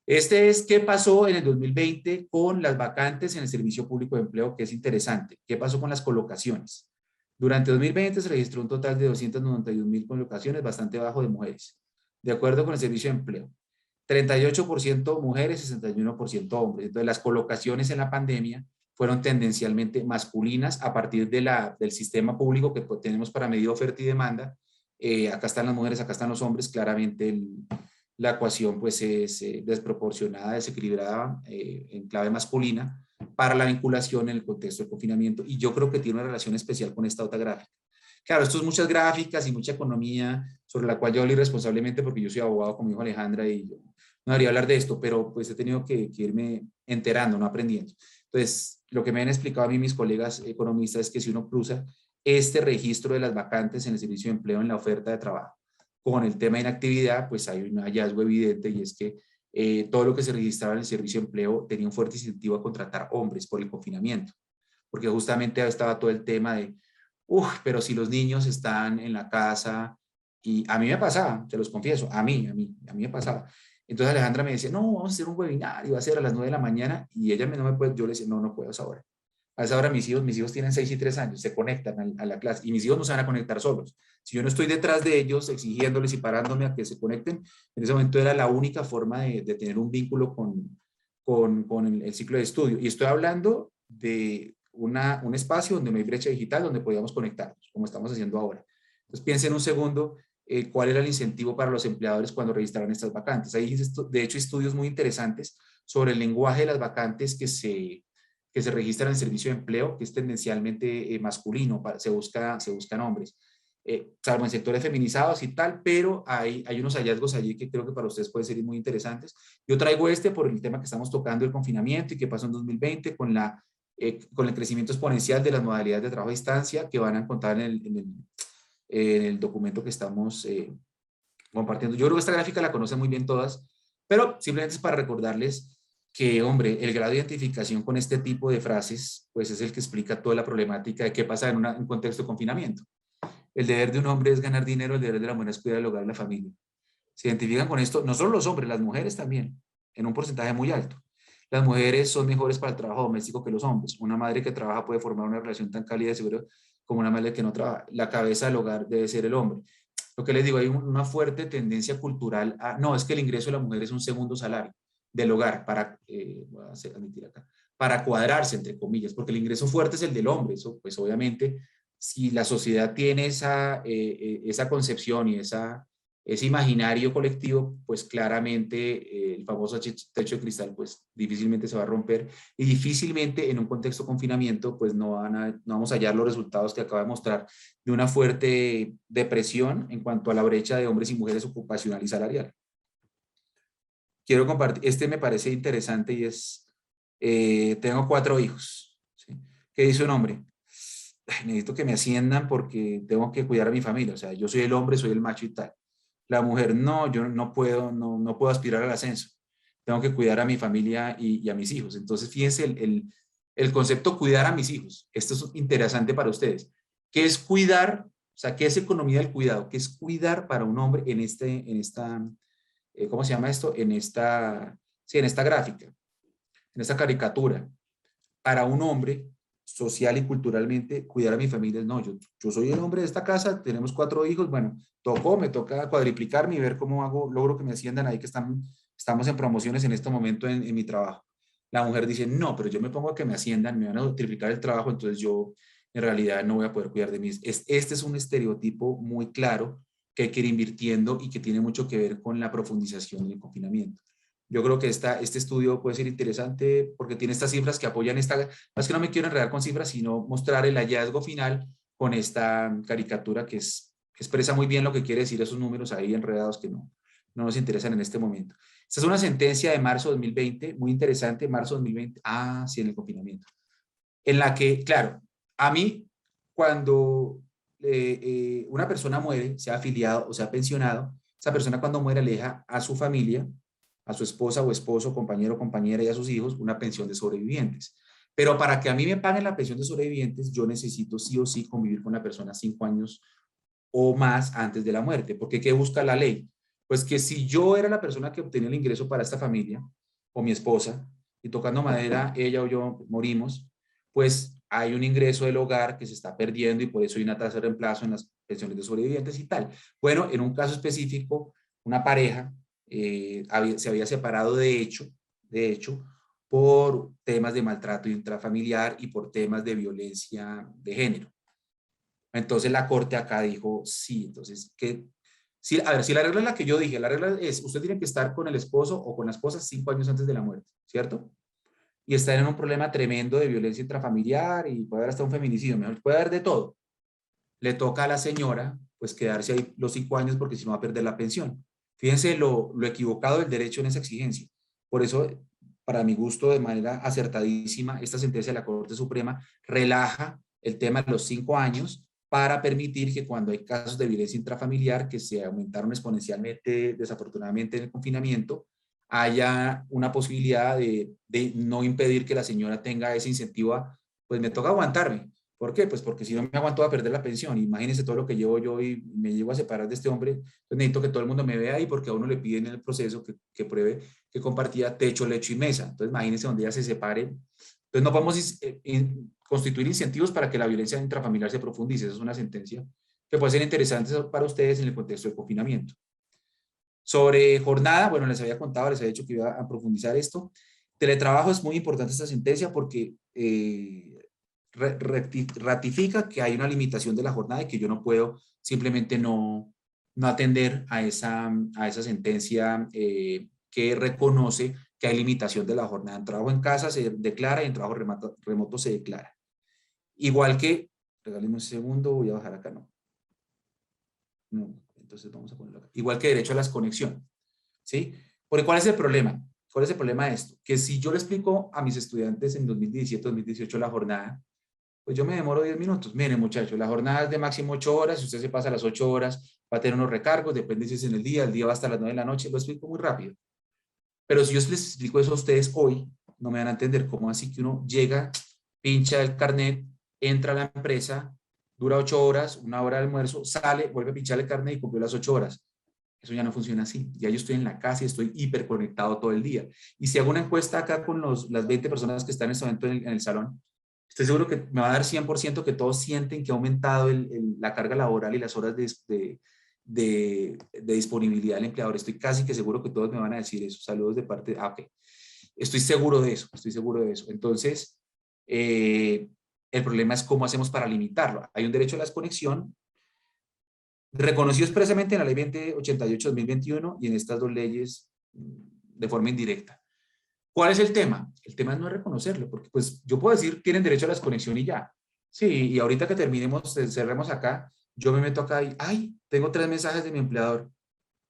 Este es qué pasó en el 2020 con las vacantes en el Servicio Público de Empleo, que es interesante. ¿Qué pasó con las colocaciones? Durante 2020 se registró un total de 291.000 colocaciones, bastante bajo de mujeres, de acuerdo con el Servicio de Empleo. 38% mujeres, 61% hombres. Entonces, las colocaciones en la pandemia fueron tendencialmente masculinas a partir del sistema público que tenemos para medir oferta y demanda. Acá están las mujeres, acá están los hombres, claramente la ecuación pues es desproporcionada, desequilibrada en clave masculina para la vinculación en el contexto del confinamiento, y yo creo que tiene una relación especial con esta otra gráfica. Claro, esto es muchas gráficas y mucha economía sobre la cual yo hablo irresponsablemente porque yo soy abogado, como dijo Alejandra, y yo no debería hablar de esto, pero pues he tenido que irme enterando, no aprendiendo. Entonces, lo que me han explicado a mí mis colegas economistas es que si uno cruza este registro de las vacantes en el servicio de empleo en la oferta de trabajo con el tema de inactividad, pues hay un hallazgo evidente, y es que todo lo que se registraba en el servicio de empleo tenía un fuerte incentivo a contratar hombres por el confinamiento, porque justamente estaba todo el tema de, pero si los niños están en la casa, y a mí me pasaba, te los confieso, a mí me pasaba. Entonces Alejandra me decía, no, vamos a hacer un webinar, y va a ser a las 9 de la mañana, y ella no me puede, yo le decía, no puedo a esa hora. A esa hora mis hijos tienen 6 y 3 años, se conectan a la clase, y mis hijos no se van a conectar solos. Si yo no estoy detrás de ellos exigiéndoles y parándome a que se conecten, en ese momento era la única forma de tener un vínculo con el ciclo de estudio. Y estoy hablando de un espacio donde no hay brecha digital, donde podíamos conectarnos, como estamos haciendo ahora. Entonces piensen un segundo cuál era el incentivo para los empleadores cuando registraron estas vacantes. Hay, de hecho, estudios muy interesantes sobre el lenguaje de las vacantes que se registran en el servicio de empleo, que es tendencialmente masculino, se buscan hombres, salvo en sectores feminizados y tal, pero hay unos hallazgos allí que creo que para ustedes pueden ser muy interesantes. Yo traigo por el tema que estamos tocando, el confinamiento, y que pasó en 2020 con el crecimiento exponencial de las modalidades de trabajo a distancia, que van a encontrar en el documento que estamos compartiendo. Yo creo que esta gráfica la conocen muy bien todas, pero simplemente es para recordarles que, hombre, el grado de identificación con este tipo de frases, pues es el que explica toda la problemática de qué pasa en un contexto de confinamiento. El deber de un hombre es ganar dinero, el deber de la mujer es cuidar el hogar y la familia. Se identifican con esto, no solo los hombres, las mujeres también, en un porcentaje muy alto. Las mujeres son mejores para el trabajo doméstico que los hombres. Una madre que trabaja puede formar una relación tan cálida y segura como una madre que no trabaja. La cabeza del hogar debe ser el hombre. Lo que les digo, hay una fuerte tendencia cultural a, no, es que el ingreso de la mujer es un segundo salario del hogar voy a admitir acá, para cuadrarse, entre comillas, porque el ingreso fuerte es el del hombre. Eso, pues obviamente, si la sociedad tiene esa concepción y ese imaginario colectivo, pues claramente el famoso techo de cristal pues difícilmente se va a romper, y difícilmente en un contexto de confinamiento pues no vamos a hallar los resultados que acaba de mostrar de una fuerte depresión en cuanto a la brecha de hombres y mujeres ocupacional y salarial. Quiero compartir, me parece interesante, y es, tengo 4 hijos, ¿sí? ¿Qué dice un hombre? Necesito que me asciendan porque tengo que cuidar a mi familia, o sea, yo soy el hombre, soy el macho y tal. La mujer, no, yo no puedo aspirar al ascenso, tengo que cuidar a mi familia y a mis hijos. Entonces, fíjense el concepto cuidar a mis hijos. Esto es interesante para ustedes. ¿Qué es cuidar? O sea, ¿qué es economía del cuidado? ¿Qué es cuidar para un hombre en esta ¿cómo se llama esto? En esta gráfica, en esta caricatura? Para un hombre, social y culturalmente, cuidar a mi familia, no, yo soy el hombre de esta casa, tenemos 4 hijos, bueno, me toca cuadriplicarme y ver cómo logro que me asciendan ahí, que estamos en promociones en este momento en mi trabajo. La mujer dice, no, pero yo me pongo a que me asciendan, me van a triplicar el trabajo, entonces yo en realidad no voy a poder cuidar de mí. Este es un estereotipo muy claro que hay que ir invirtiendo y que tiene mucho que ver con la profundización del confinamiento. Yo creo que este estudio puede ser interesante porque tiene estas cifras que apoyan esta. Es que no me quiero enredar con cifras, sino mostrar el hallazgo final con esta caricatura que expresa muy bien lo que quiere decir esos números ahí enredados que no nos interesan en este momento. Esta es una sentencia de marzo de 2020, muy interesante, marzo de 2020, sí, en el confinamiento, en la que, claro, a mí, cuando una persona muere, sea afiliado o sea pensionado, esa persona cuando muere le deja a su familia, a su esposa o esposo, compañero o compañera y a sus hijos una pensión de sobrevivientes. Pero para que a mí me paguen la pensión de sobrevivientes, yo necesito sí o sí convivir con la persona 5 años o más antes de la muerte. Porque ¿qué busca la ley? Pues que si yo era la persona que obtenía el ingreso para esta familia, o mi esposa, y tocando madera, ella o yo morimos, pues hay un ingreso del hogar que se está perdiendo y por eso hay una tasa de reemplazo en las pensiones de sobrevivientes y tal. Bueno, en un caso específico, una pareja se había separado de hecho, por temas de maltrato intrafamiliar y por temas de violencia de género. Entonces la corte acá dijo, sí, entonces, sí, a ver, si la regla es la que yo dije, la regla es, usted tiene que estar con el esposo o con la esposa 5 años antes de la muerte, ¿cierto? Y estar en un problema tremendo de violencia intrafamiliar y puede haber hasta un feminicidio, mejor, puede haber de todo. Le toca a la señora, pues, quedarse ahí los 5 años porque si no va a perder la pensión. Fíjense lo equivocado del derecho en esa exigencia. Por eso, para mi gusto, de manera acertadísima, esta sentencia de la Corte Suprema relaja el tema de los 5 años para permitir que cuando hay casos de violencia intrafamiliar que se aumentaron exponencialmente, desafortunadamente, en el confinamiento, haya una posibilidad de no impedir que la señora tenga ese incentivo a, pues me toca aguantarme. ¿Por qué? Pues porque si no me aguanto a perder la pensión. Imagínense todo lo que llevo yo y me llevo a separar de este hombre. Entonces necesito que todo el mundo me vea ahí porque a uno le piden en el proceso que pruebe que compartía techo, lecho y mesa. Entonces imagínense donde ella se separe. Entonces no podemos constituir incentivos para que la violencia intrafamiliar se profundice. Esa es una sentencia que puede ser interesante para ustedes en el contexto de confinamiento. Sobre jornada, bueno, les había contado, les había dicho que iba a profundizar esto. Teletrabajo es muy importante esta sentencia porque ratifica que hay una limitación de la jornada y que yo no puedo simplemente no atender a esa sentencia que reconoce que hay limitación de la jornada. En trabajo en casa se declara y en trabajo remoto se declara. Igual que, regálenme un segundo, voy a bajar acá, no, entonces vamos a ponerlo acá. Igual que derecho a la desconexión, ¿sí? Porque ¿cuál es el problema? ¿Cuál es el problema de esto? Que si yo le explico a mis estudiantes en 2017, 2018 la jornada, pues yo me demoro 10 minutos. Miren, muchachos, la jornada es de máximo 8 horas. Si usted se pasa las 8 horas, va a tener unos recargos, depende si es en el día va hasta las 9 de la noche. Lo explico muy rápido. Pero si yo les explico eso a ustedes hoy, no me van a entender cómo así que uno llega, pincha el carnet, entra a la empresa, dura 8 horas, 1 hora de almuerzo, sale, vuelve a pinchar el carnet y cumplió las 8 horas. Eso ya no funciona así. Ya yo estoy en la casa y estoy hiperconectado todo el día. Y si hago una encuesta acá con las 20 personas que están en este momento en el salón, estoy seguro que me va a dar 100% que todos sienten que ha aumentado la carga laboral y las horas de disponibilidad del empleador. Estoy casi que seguro que todos me van a decir eso. Saludos de parte de... ok. Estoy seguro de eso, estoy seguro de eso. Entonces, el problema es cómo hacemos para limitarlo. Hay un derecho a la desconexión reconocido expresamente en la ley 2088-2021 y en estas dos leyes de forma indirecta. ¿Cuál es el tema? El tema no es reconocerlo, porque pues yo puedo decir, tienen derecho a la desconexión y ya. Sí, y ahorita que terminemos, cerremos acá, yo me meto acá y, ay, tengo 3 mensajes de mi empleador.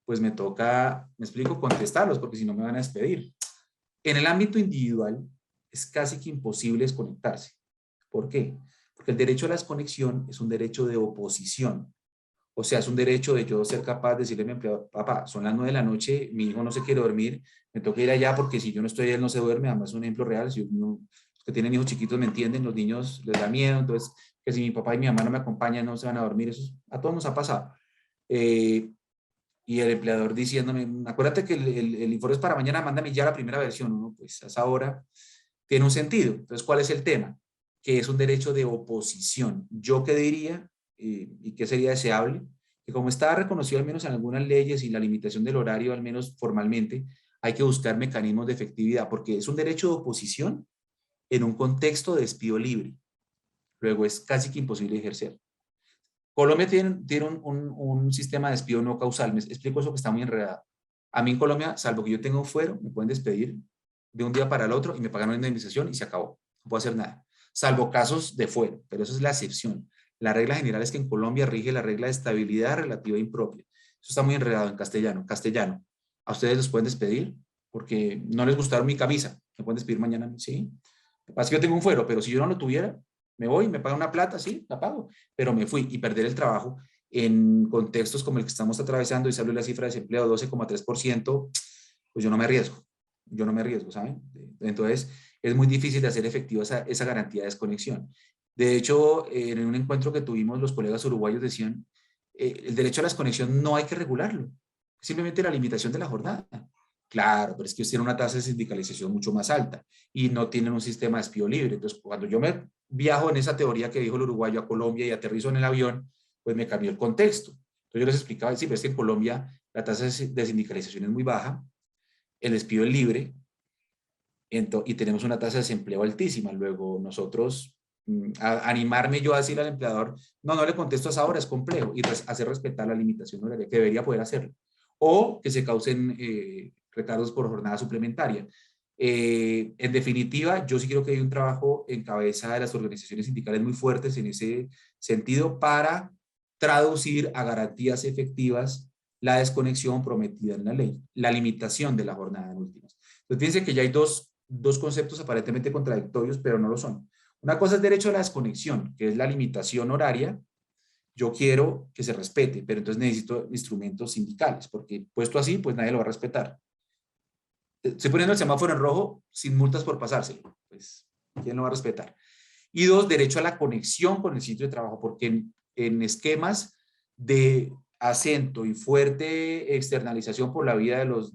Pues me toca, me explico, contestarlos, porque si no me van a despedir. En el ámbito individual, es casi que imposible desconectarse. ¿Por qué? Porque el derecho a la desconexión es un derecho de oposición. O sea, es un derecho de yo ser capaz de decirle a mi empleador, papá, son las 9 de la noche, mi hijo no se quiere dormir, me toca ir allá porque si yo no estoy, él no se duerme. Además, es un ejemplo real. Si uno, los que tienen hijos chiquitos me entienden, los niños les da miedo, entonces, que si mi papá y mi mamá no me acompañan, no se van a dormir. Eso a todos nos ha pasado. Y el empleador diciéndome, acuérdate que el informe es para mañana, mándame ya la primera versión. Uno, pues a esa hora tiene un sentido. Entonces, ¿cuál es el tema? Que es un derecho de oposición. ¿Yo qué diría? ¿Y qué sería deseable? Que como está reconocido al menos en algunas leyes y la limitación del horario, al menos formalmente, hay que buscar mecanismos de efectividad, porque es un derecho de oposición en un contexto de despido libre. Luego es casi que imposible ejercer. Colombia tiene un sistema de despido no causal. Me explico eso que está muy enredado. A mí en Colombia, salvo que yo tenga un fuero, me pueden despedir de un día para el otro y me pagan una indemnización y se acabó. No puedo hacer nada. Salvo casos de fuero, pero eso es la excepción. La regla general es que en Colombia rige la regla de estabilidad relativa impropia. Eso está muy enredado en castellano. Castellano. ¿A ustedes los pueden despedir? Porque no les gustaron mi camisa. ¿Me pueden despedir mañana? Sí. Lo que pasa es que yo tengo un fuero, pero si yo no lo tuviera, me voy, me pagan una plata, sí, la pago, pero me fui y perder el trabajo en contextos como el que estamos atravesando y salió la cifra de desempleo 12,3%, pues yo no me arriesgo, ¿saben? Entonces, es muy difícil de hacer efectiva esa garantía de desconexión. De hecho, en un encuentro que tuvimos, los colegas uruguayos decían, el derecho a la desconexión no hay que regularlo, simplemente la limitación de la jornada. Claro, pero es que ellos tienen una tasa de sindicalización mucho más alta y no tienen un sistema de despido libre. Entonces, cuando yo me viajo en esa teoría que dijo el uruguayo a Colombia y aterrizo en el avión, pues me cambió el contexto. Entonces yo les explicaba, sí, pero es que en Colombia la tasa de sindicalización es muy baja, el despido es libre, y tenemos una tasa de desempleo altísima. Luego nosotros, animarme yo a decirle al empleador, no le contesto a esa hora, es complejo, y hacer respetar la limitación horaria, que debería poder hacerlo. O que se causen retardos por jornada suplementaria. En definitiva, yo sí creo que hay un trabajo en cabeza de las organizaciones sindicales muy fuertes en ese sentido para traducir a garantías efectivas la desconexión prometida en la ley, la limitación de la jornada en últimas. Entonces, fíjense que ya hay dos conceptos aparentemente contradictorios, pero no lo son. Una cosa es derecho a la desconexión, que es la limitación horaria. Yo quiero que se respete, pero entonces necesito instrumentos sindicales, porque puesto así, pues nadie lo va a respetar. Estoy poniendo el semáforo en rojo sin multas por pasárselo. Pues, ¿quién lo va a respetar? Y dos, derecho a la conexión con el sitio de trabajo, porque en esquemas de acento y fuerte externalización por la vía de los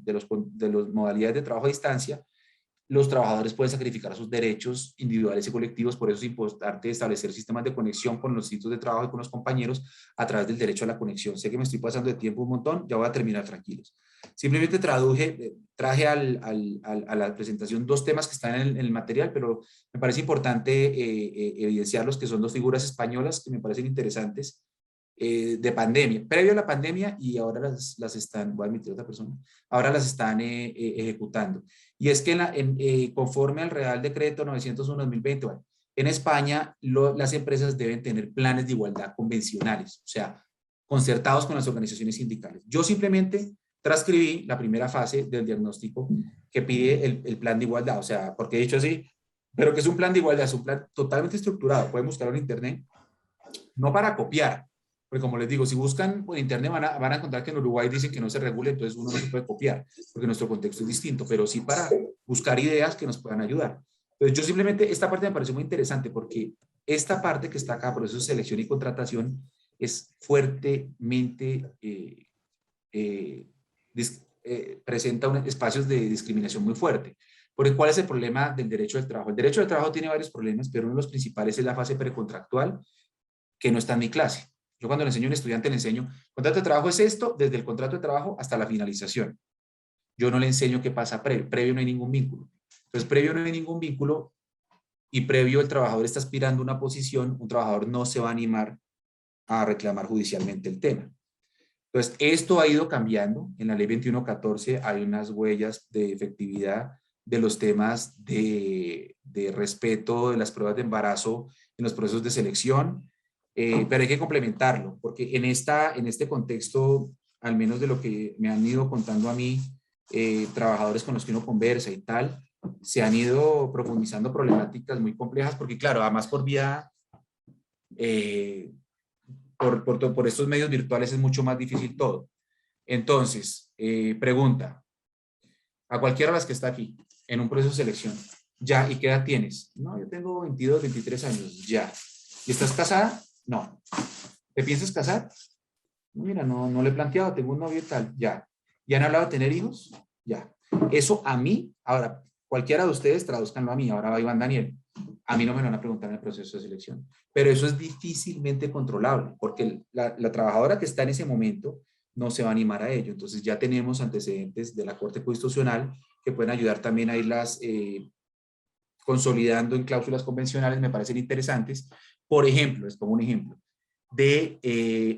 modalidades de trabajo a distancia, los trabajadores pueden sacrificar sus derechos individuales y colectivos. Por eso es importante establecer sistemas de conexión con los sitios de trabajo y con los compañeros a través del derecho a la conexión. Sé que me estoy pasando de tiempo un montón, ya voy a terminar, tranquilos. Simplemente traje a la presentación dos temas que están en el material, pero me parece importante evidenciarlos, que son dos figuras españolas que me parecen interesantes de pandemia, previo a la pandemia, y ahora las están, voy a admitir a otra persona, ahora las están ejecutando. Y es que conforme al Real Decreto 901/2020, bueno, en España las empresas deben tener planes de igualdad convencionales, o sea, concertados con las organizaciones sindicales. Yo simplemente transcribí la primera fase del diagnóstico que pide el plan de igualdad, o sea, porque he dicho así, pero que es un plan de igualdad, es un plan totalmente estructurado, pueden buscarlo en internet, no para copiar, porque como les digo, si buscan por internet van a encontrar que en Uruguay dicen que no se regula, entonces uno no se puede copiar, porque nuestro contexto es distinto, pero sí para buscar ideas que nos puedan ayudar. Entonces yo simplemente, esta parte me pareció muy interesante, porque esta parte que está acá, proceso de selección y contratación, es fuertemente, presenta espacios de discriminación muy fuerte. Porque ¿cuál es el problema del derecho del trabajo? El derecho del trabajo tiene varios problemas, pero uno de los principales es la fase precontractual, que no está en mi clase. Yo cuando le enseño a un estudiante, le enseño, contrato de trabajo es esto, desde el contrato de trabajo hasta la finalización. Yo no le enseño qué pasa previo. Previo no hay ningún vínculo. Entonces, previo no hay ningún vínculo, y previo el trabajador está aspirando a una posición, un trabajador no se va a animar a reclamar judicialmente el tema. Entonces, esto ha ido cambiando. En la ley 2114 hay unas huellas de efectividad de los temas de respeto de las pruebas de embarazo en los procesos de selección, pero hay que complementarlo, porque en este contexto, al menos de lo que me han ido contando a mí, trabajadores con los que uno conversa y tal, se han ido profundizando problemáticas muy complejas, porque claro, además por vía, por estos medios virtuales es mucho más difícil todo. Entonces, pregunta, a cualquiera de las que está aquí, en un proceso de selección, ya, ¿y qué edad tienes? No, yo tengo 22, 23 años, ya. ¿Y estás casada? No. ¿Te piensas casar? Mira, no le he planteado, tengo un novio y tal, ya. ¿Y han hablado de tener hijos? Ya. Eso a mí, ahora, cualquiera de ustedes traduzcanlo a mí, ahora va Iván Daniel, a mí no me lo van a preguntar en el proceso de selección, pero eso es difícilmente controlable, porque la trabajadora que está en ese momento no se va a animar a ello. Entonces ya tenemos antecedentes de la Corte Constitucional que pueden ayudar también a irlas consolidando en cláusulas convencionales, me parecen interesantes. Por ejemplo, les pongo un ejemplo de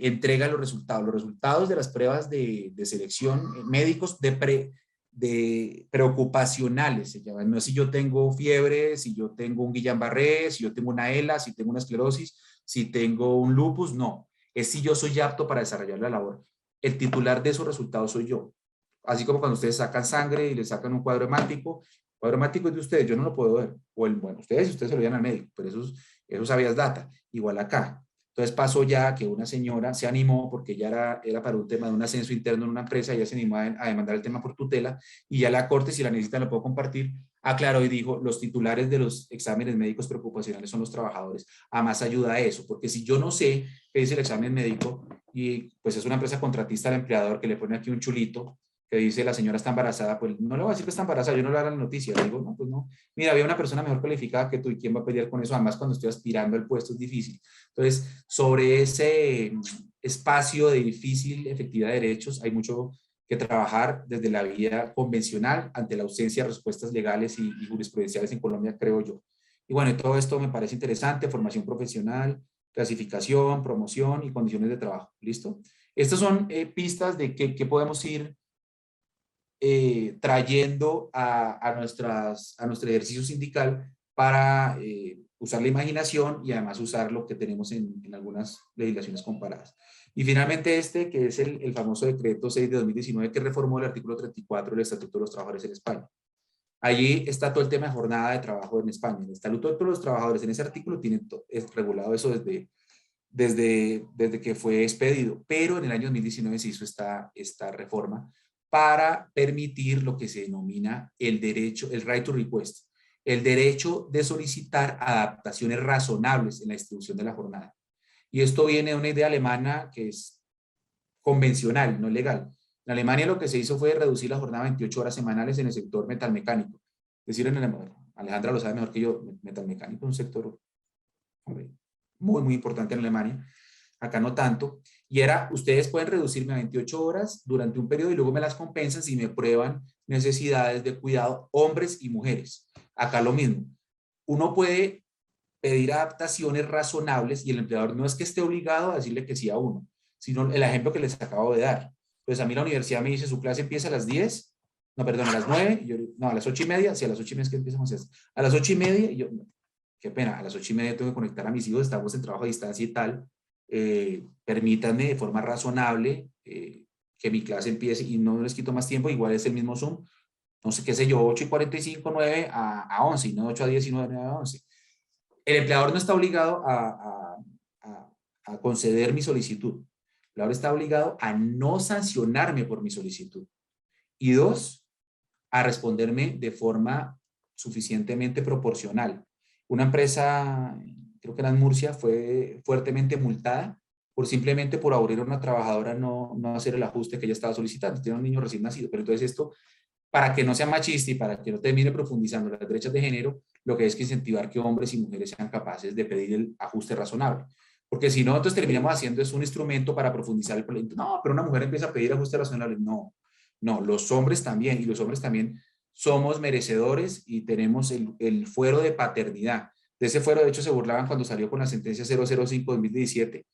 entrega de los resultados de las pruebas de selección médicos de preocupacionales, se llaman. No es si yo tengo fiebre, si yo tengo un Guillain-Barré, si yo tengo una ELA, si tengo una esclerosis, si tengo un lupus, no. Es si yo soy apto para desarrollar la labor. El titular de esos resultados soy yo. Así como cuando ustedes sacan sangre y le sacan un cuadro hemático, el cuadro hemático es de ustedes, yo no lo puedo ver. Bueno, ustedes se lo llevan al médico, pero eso es habeas data. Igual acá. Entonces pasó ya que una señora se animó, porque ya era para un tema de un ascenso interno en una empresa, ella se animó a demandar el tema por tutela, y ya la Corte, si la necesitan, la puedo compartir, aclaró y dijo, los titulares de los exámenes médicos preocupacionales son los trabajadores. Además ayuda a eso, porque si yo no sé qué dice el examen médico, y pues es una empresa contratista al empleador que le pone aquí un chulito, que dice la señora está embarazada, pues no le voy a decir que está embarazada, yo no le voy a dar la noticia, le digo, no, pues no, mira, había una persona mejor cualificada que tú, ¿y quién va a pelear con eso? Además, cuando estoy aspirando al puesto es difícil. Entonces, sobre ese espacio de difícil efectividad de derechos, hay mucho que trabajar desde la vía convencional ante la ausencia de respuestas legales y jurisprudenciales en Colombia, creo yo. Y bueno, todo esto me parece interesante: formación profesional, clasificación, promoción y condiciones de trabajo. ¿Listo? Estas son pistas de qué podemos ir trayendo a nuestro ejercicio sindical para usar la imaginación y además usar lo que tenemos en algunas legislaciones comparadas. Y finalmente este, que es el famoso decreto 6 de 2019, que reformó el artículo 34 del Estatuto de los Trabajadores en España. Allí está todo el tema de jornada de trabajo en España. El Estatuto de los Trabajadores, en ese artículo es regulado eso desde que fue expedido, pero en el año 2019 se hizo esta reforma para permitir lo que se denomina el derecho, el right to request, el derecho de solicitar adaptaciones razonables en la distribución de la jornada. Y esto viene de una idea alemana que es convencional, no legal. En Alemania lo que se hizo fue reducir la jornada a 28 horas semanales en el sector metalmecánico. Es decir, Alejandra lo sabe mejor que yo, metalmecánico es un sector, hombre, muy importante en Alemania. Acá no tanto. Y era, ustedes pueden reducirme a 28 horas durante un periodo y luego me las compensan si me prueban necesidades de cuidado, hombres y mujeres. Acá lo mismo. Uno puede pedir adaptaciones razonables y el empleador no es que esté obligado a decirle que sí a uno, sino el ejemplo que les acabo de dar. Pues a mí la universidad me dice, su clase empieza a las 10, no, perdón, a las 9, a las 8:30, sí, a las 8:30 es que empezamos a las 8:30, y yo, qué pena, a las 8:30 tengo que conectar a mis hijos, estamos en trabajo a distancia y tal, permítanme de forma razonable que mi clase empiece y no les quito más tiempo, igual es el mismo Zoom, no sé qué sé yo, 8:45, 9 a 11, y no 8 a 10 y 9 a 11. El empleador no está obligado a conceder mi solicitud. El empleador está obligado a no sancionarme por mi solicitud. Y dos, a responderme de forma suficientemente proporcional. Una empresa, creo que era en Murcia, fue fuertemente multada simplemente por aburrir a una trabajadora no hacer el ajuste que ella estaba solicitando. Tiene un niño recién nacido, pero entonces esto, para que no sea machista y para que no termine profundizando las brechas de género, lo que es que incentivar que hombres y mujeres sean capaces de pedir el ajuste razonable. Porque si no, entonces terminamos haciendo es un instrumento para profundizar el problema. No, pero una mujer empieza a pedir ajuste razonable. No, los hombres también, y los hombres también somos merecedores y tenemos el fuero de paternidad. De ese fuero, de hecho, se burlaban cuando salió con la sentencia 005/2017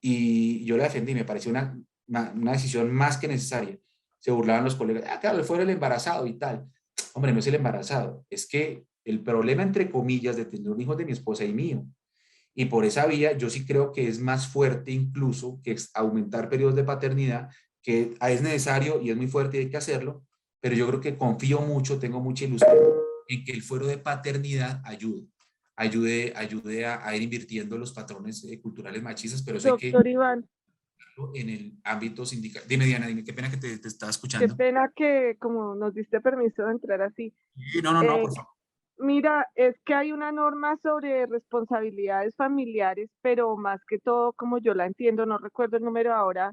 y yo la defendí, me pareció una decisión más que necesaria. Se burlaban los colegas, claro, el fuero el embarazado y tal. Hombre, no es el embarazado, es que el problema, entre comillas, de tener un hijo de mi esposa y mío. Y por esa vía, yo sí creo que es más fuerte incluso que aumentar periodos de paternidad, que es necesario y es muy fuerte y hay que hacerlo, pero yo creo que confío mucho, tengo mucha ilusión en que el fuero de paternidad ayude a ir invirtiendo los patrones culturales machistas, pero eso hay que Doctor Iván, en el ámbito sindical. Dime, Diana, dime, qué pena que te estaba qué escuchando. pena que como nos diste permiso de entrar así. Sí, no, por favor. Mira, es que hay una norma sobre responsabilidades familiares, pero más que todo, como yo la entiendo, no recuerdo el número ahora,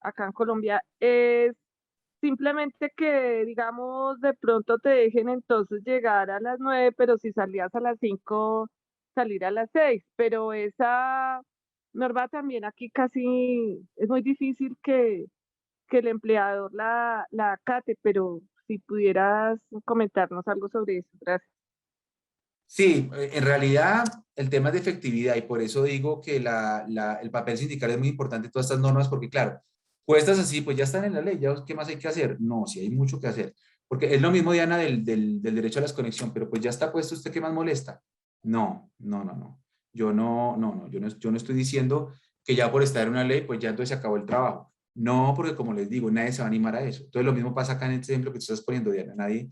acá en Colombia, es simplemente que, digamos, de pronto te dejen entonces llegar a las 9, pero si salías a las 5, salir a las 6. Pero esa norma también aquí casi es muy difícil que el empleador la acate, pero si pudieras comentarnos algo sobre eso. Gracias. Sí, en realidad el tema es de efectividad y por eso digo que el papel sindical es muy importante en todas estas normas porque claro, puestas así, pues ya están en la ley, ya ¿qué más hay que hacer? No, sí hay mucho que hacer, porque es lo mismo, Diana, del derecho a la desconexión, pero pues ya está puesto, ¿usted qué más molesta? No. Yo no estoy diciendo que ya por estar en una ley, pues ya entonces se acabó el trabajo. No, porque como les digo, nadie se va a animar a eso. Entonces lo mismo pasa acá en este ejemplo que tú estás poniendo, Diana, nadie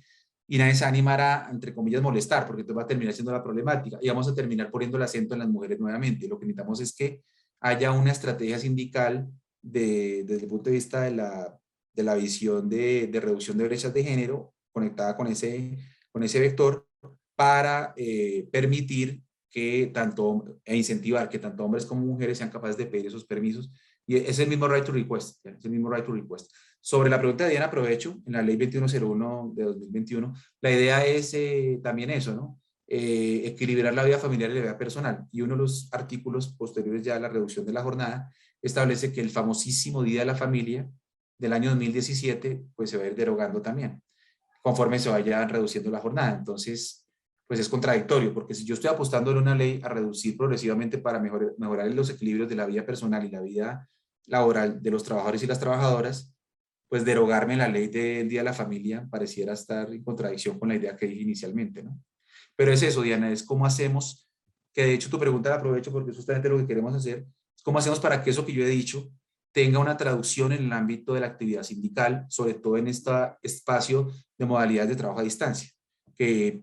se va a animar a, entre comillas, molestar, porque esto va a terminar siendo la problemática y vamos a terminar poniendo el acento en las mujeres nuevamente. Lo que necesitamos es que haya una estrategia sindical desde el punto de vista de la visión de reducción de brechas de género conectada con ese vector para permitir que e incentivar que tanto hombres como mujeres sean capaces de pedir esos permisos. Y es el mismo right to request, es el mismo right to request. Sobre la pregunta de Diana, aprovecho, en la ley 2101 de 2021, la idea es también eso, ¿no? Equilibrar la vida familiar y la vida personal. Y uno de los artículos posteriores ya a la reducción de la jornada establece que el famosísimo Día de la Familia del año 2017, pues se va a ir derogando también, conforme se vaya reduciendo la jornada. Entonces, pues es contradictorio, porque si yo estoy apostando en una ley a reducir progresivamente para mejorar los equilibrios de la vida personal y la vida laboral de los trabajadores y las trabajadoras, pues derogarme la ley del Día de la Familia pareciera estar en contradicción con la idea que dije inicialmente, ¿no? Pero es eso, Diana, es cómo hacemos, que de hecho tu pregunta la aprovecho porque es justamente lo que queremos hacer, es cómo hacemos para que eso que yo he dicho tenga una traducción en el ámbito de la actividad sindical, sobre todo en este espacio de modalidades de trabajo a distancia, que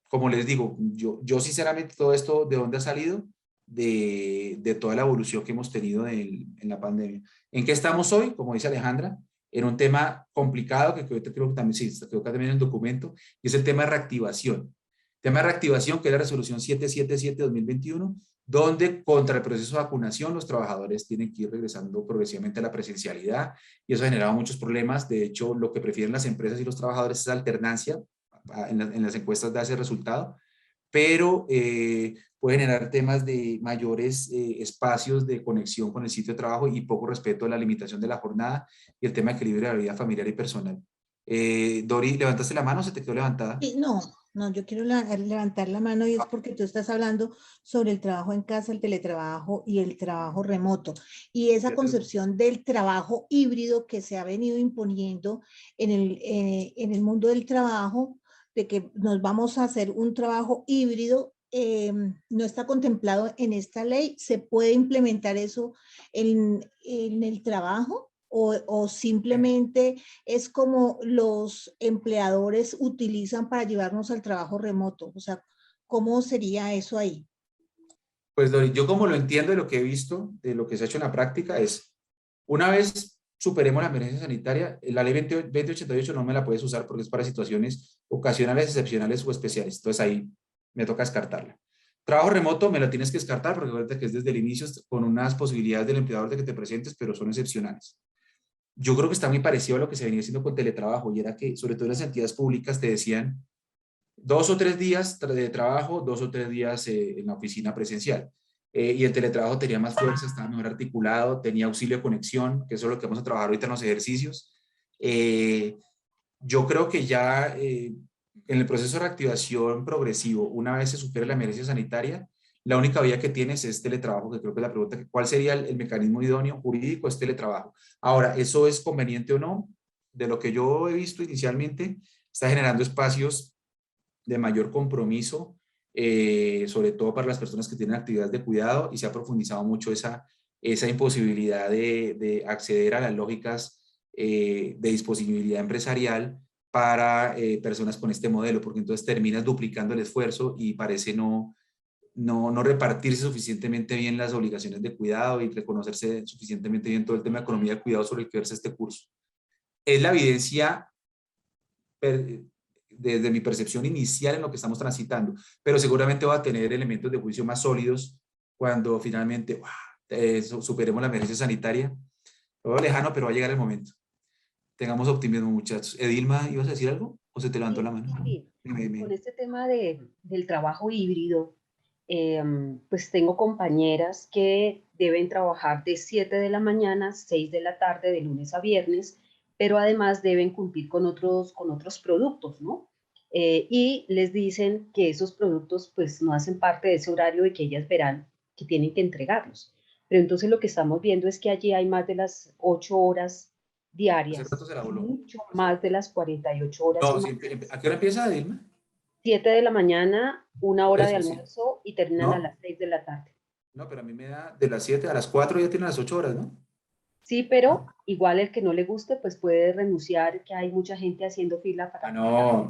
como les digo, yo sinceramente todo esto, ¿de dónde ha salido? De toda la evolución que hemos tenido en la pandemia. ¿En qué estamos hoy? Como dice Alejandra, en un tema complicado que creo que también, sí, creo que también en el documento, y es el tema de reactivación. Tema de reactivación, que es la resolución 777-2021, donde contra el proceso de vacunación los trabajadores tienen que ir regresando progresivamente a la presencialidad, y eso ha generado muchos problemas. De hecho, lo que prefieren las empresas y los trabajadores es alternancia. En las encuestas da ese resultado, pero puede generar temas de mayores espacios de conexión con el sitio de trabajo y poco respeto a la limitación de la jornada y el tema de equilibrio de la vida familiar y personal. Dori, ¿levantaste la mano o se te quedó levantada? Sí, no, no, yo quiero levantar la mano y es porque tú estás hablando sobre el trabajo en casa, el teletrabajo y el trabajo remoto. Y esa concepción del trabajo híbrido que se ha venido imponiendo en el mundo del trabajo, de que nos vamos a hacer un trabajo híbrido, no está contemplado en esta ley. ¿Se puede implementar eso en el trabajo? O simplemente es como los empleadores utilizan para llevarnos al trabajo remoto? O sea, ¿cómo sería eso ahí? Pues Dori, yo como lo entiendo de lo que he visto, de lo que se ha hecho en la práctica, es una vez superemos la emergencia sanitaria, la ley 2088 no me la puedes usar porque es para situaciones ocasionales, excepcionales o especiales. Entonces ahí me toca descartarla. Trabajo remoto me lo tienes que descartar porque acuérdate que es desde el inicio con unas posibilidades del empleador de que te presentes, pero son excepcionales. Yo creo que está muy parecido a lo que se venía haciendo con teletrabajo, y era que sobre todo en las entidades públicas te decían 2 o 3 días de trabajo, 2 o 3 días en la oficina presencial. Y el teletrabajo tenía más fuerza, estaba mejor articulado, tenía auxilio de conexión, que eso es lo que vamos a trabajar ahorita en los ejercicios. Yo creo que ya en el proceso de reactivación progresivo, una vez se supere la emergencia sanitaria, la única vía que tienes es teletrabajo, que creo que es la pregunta, ¿cuál sería el mecanismo idóneo jurídico? Es teletrabajo. Ahora, ¿eso es conveniente o no? De lo que yo he visto inicialmente, está generando espacios de mayor compromiso, sobre todo para las personas que tienen actividades de cuidado, y se ha profundizado mucho esa imposibilidad de acceder a las lógicas de disponibilidad empresarial para personas con este modelo, porque entonces terminas duplicando el esfuerzo y parece no repartirse suficientemente bien las obligaciones de cuidado y reconocerse suficientemente bien todo el tema de economía de cuidado sobre el que versa este curso. Es la evidencia desde mi percepción inicial en lo que estamos transitando, pero seguramente va a tener elementos de juicio más sólidos cuando finalmente superemos la emergencia sanitaria. Lo veo lejano, pero va a llegar el momento. Tengamos optimismo, muchachos. Edilma, ¿ibas a decir algo? ¿O se te levantó la mano? Sí, con este tema del trabajo híbrido, pues tengo compañeras que deben trabajar de 7 de la mañana a 6 de la tarde, de lunes a viernes, pero además deben cumplir con otros productos, ¿no? Y les dicen que esos productos pues no hacen parte de ese horario y que ellas verán que tienen que entregarlos. Pero entonces lo que estamos viendo es que allí hay más de las 8 horas Hace diarias, rato se la voló. mucho más de las 48 horas. No, ¿a qué hora empieza, Edilma? 7 de la mañana, una hora de Eso, sí. almuerzo y terminan a No, las 6 de la tarde. no, pero a mí me da de las 7 a las 4, ya tiene las 8 horas, ¿no? Sí, pero igual el que no le guste, pues puede renunciar, que hay mucha gente haciendo fila para... No,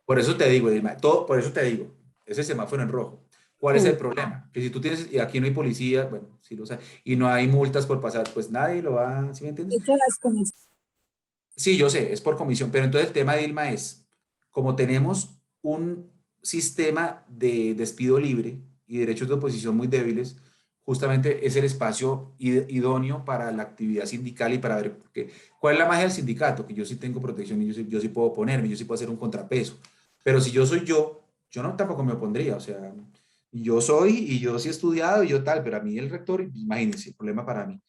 por eso te digo, Edilma, por eso te digo, ese semáforo en rojo. ¿Cuál es el problema? Que si tú tienes, y aquí no hay policía, bueno, sí lo sabes, y no hay multas por pasar, pues nadie lo va, ¿sí me entiendes? Sí, yo sé, es por comisión, pero entonces el tema de Dilma es, como tenemos un sistema de despido libre y derechos de oposición muy débiles, justamente es el espacio idóneo para la actividad sindical y para ver cuál es la magia del sindicato, que yo sí tengo protección y yo sí puedo oponerme, yo sí puedo hacer un contrapeso. Pero si yo soy yo no tampoco me opondría, o sea, yo soy y yo sí he estudiado y yo tal, pero a mí el rector, imagínense, el problema para mí.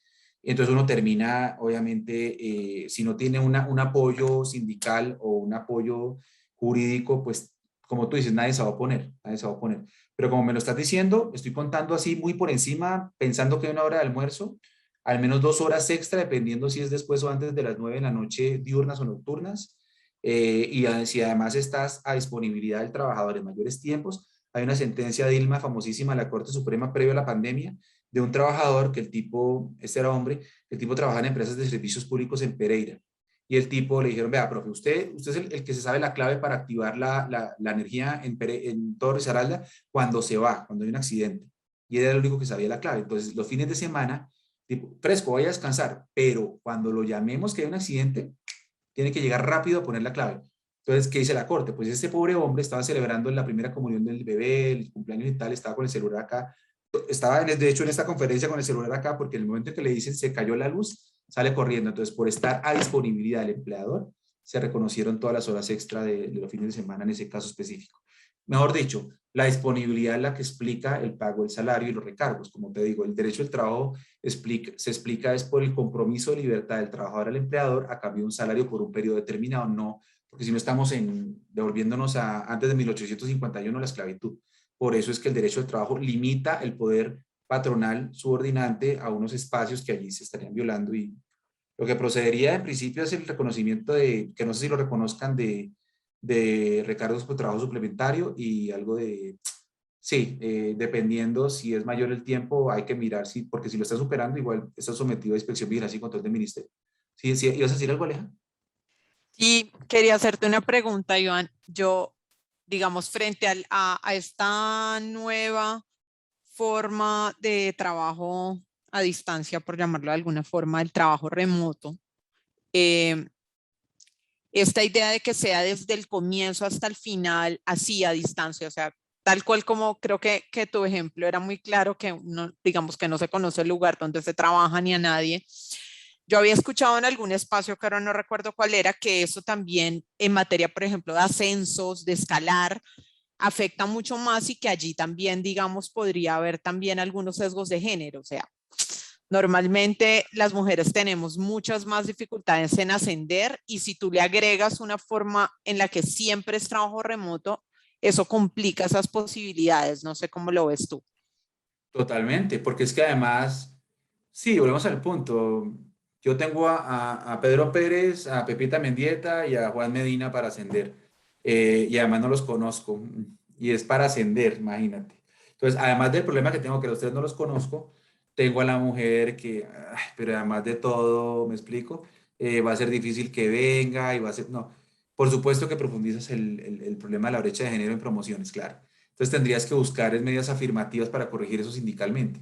Entonces uno termina, obviamente, si no tiene un apoyo sindical o un apoyo jurídico, pues como tú dices, nadie se va a oponer, nadie se va a oponer. Pero como me lo estás diciendo, estoy contando así muy por encima, pensando que hay una hora de almuerzo, al menos 2 horas extra, dependiendo si es después o antes de las 9 de la noche, diurnas o nocturnas. Si además estás a disponibilidad del trabajador en mayores tiempos, hay una sentencia de Dilma famosísima de la Corte Suprema previo a la pandemia, de un trabajador que el tipo, este era hombre, el tipo trabajaba en empresas de servicios públicos en Pereira. Y el tipo le dijeron, vea, profe, usted es el que se sabe la clave para activar la energía en todo Risaralda cuando se va, cuando hay un accidente. Y él era el único que sabía la clave. Entonces, los fines de semana, tipo, fresco, vaya a descansar, pero cuando lo llamemos que hay un accidente, tiene que llegar rápido a poner la clave. Entonces, ¿qué dice la corte? Pues este pobre hombre estaba celebrando la primera comunión del bebé, el cumpleaños y tal, estaba con el celular acá, estaba de hecho en esta conferencia con el celular acá, porque en el momento en que le dicen se cayó la luz, sale corriendo. Entonces, por estar a disponibilidad del empleador, se reconocieron todas las horas extra de los fines de semana en ese caso específico. Mejor dicho, la disponibilidad es la que explica el pago del salario y los recargos. Como te digo, el derecho del trabajo se explica es por el compromiso de libertad del trabajador al empleador a cambio de un salario por un periodo determinado, no, porque si no estamos devolviéndonos a antes de 1851 la esclavitud. Por eso es que el derecho del trabajo limita el poder patronal subordinante a unos espacios que allí se estarían violando, y lo que procedería en principio es el reconocimiento que no sé si lo reconozcan, de recargos por trabajo suplementario y algo de, sí, dependiendo si es mayor el tiempo, hay que mirar, porque si lo está superando, igual está sometido a inspección, vigilancia y control del ministerio. ¿Sí, sí, ibas a decir algo, Aleja? Y quería hacerte una pregunta, Iván. Yo, digamos, frente a esta nueva forma de trabajo a distancia, por llamarlo de alguna forma, el trabajo remoto, eh, esta idea de que sea desde el comienzo hasta el final, así a distancia, o sea, tal cual como creo que tu ejemplo era muy claro, que uno, digamos que no se conoce el lugar donde se trabaja ni a nadie. Yo había escuchado en algún espacio, que ahora no recuerdo cuál era, que eso también en materia, por ejemplo, de ascensos, de escalar, afecta mucho más, y que allí también, digamos, podría haber también algunos sesgos de género. O sea, normalmente las mujeres tenemos muchas más dificultades en ascender, y si tú le agregas una forma en la que siempre es trabajo remoto, eso complica esas posibilidades. No sé cómo lo ves tú. Totalmente, porque es que además, sí, volvemos al punto. Yo tengo a Pedro Pérez, a Pepita Mendieta y a Juan Medina para ascender. Y además no los conozco. Y es para ascender, imagínate. Entonces, además del problema que tengo, que los tres no los conozco, tengo a la mujer que, ay, pero además de todo, me explico, va a ser difícil que venga y va a ser, no. Por supuesto que profundizas el problema de la brecha de género en promociones, claro. Entonces tendrías que buscar medidas afirmativas para corregir eso sindicalmente.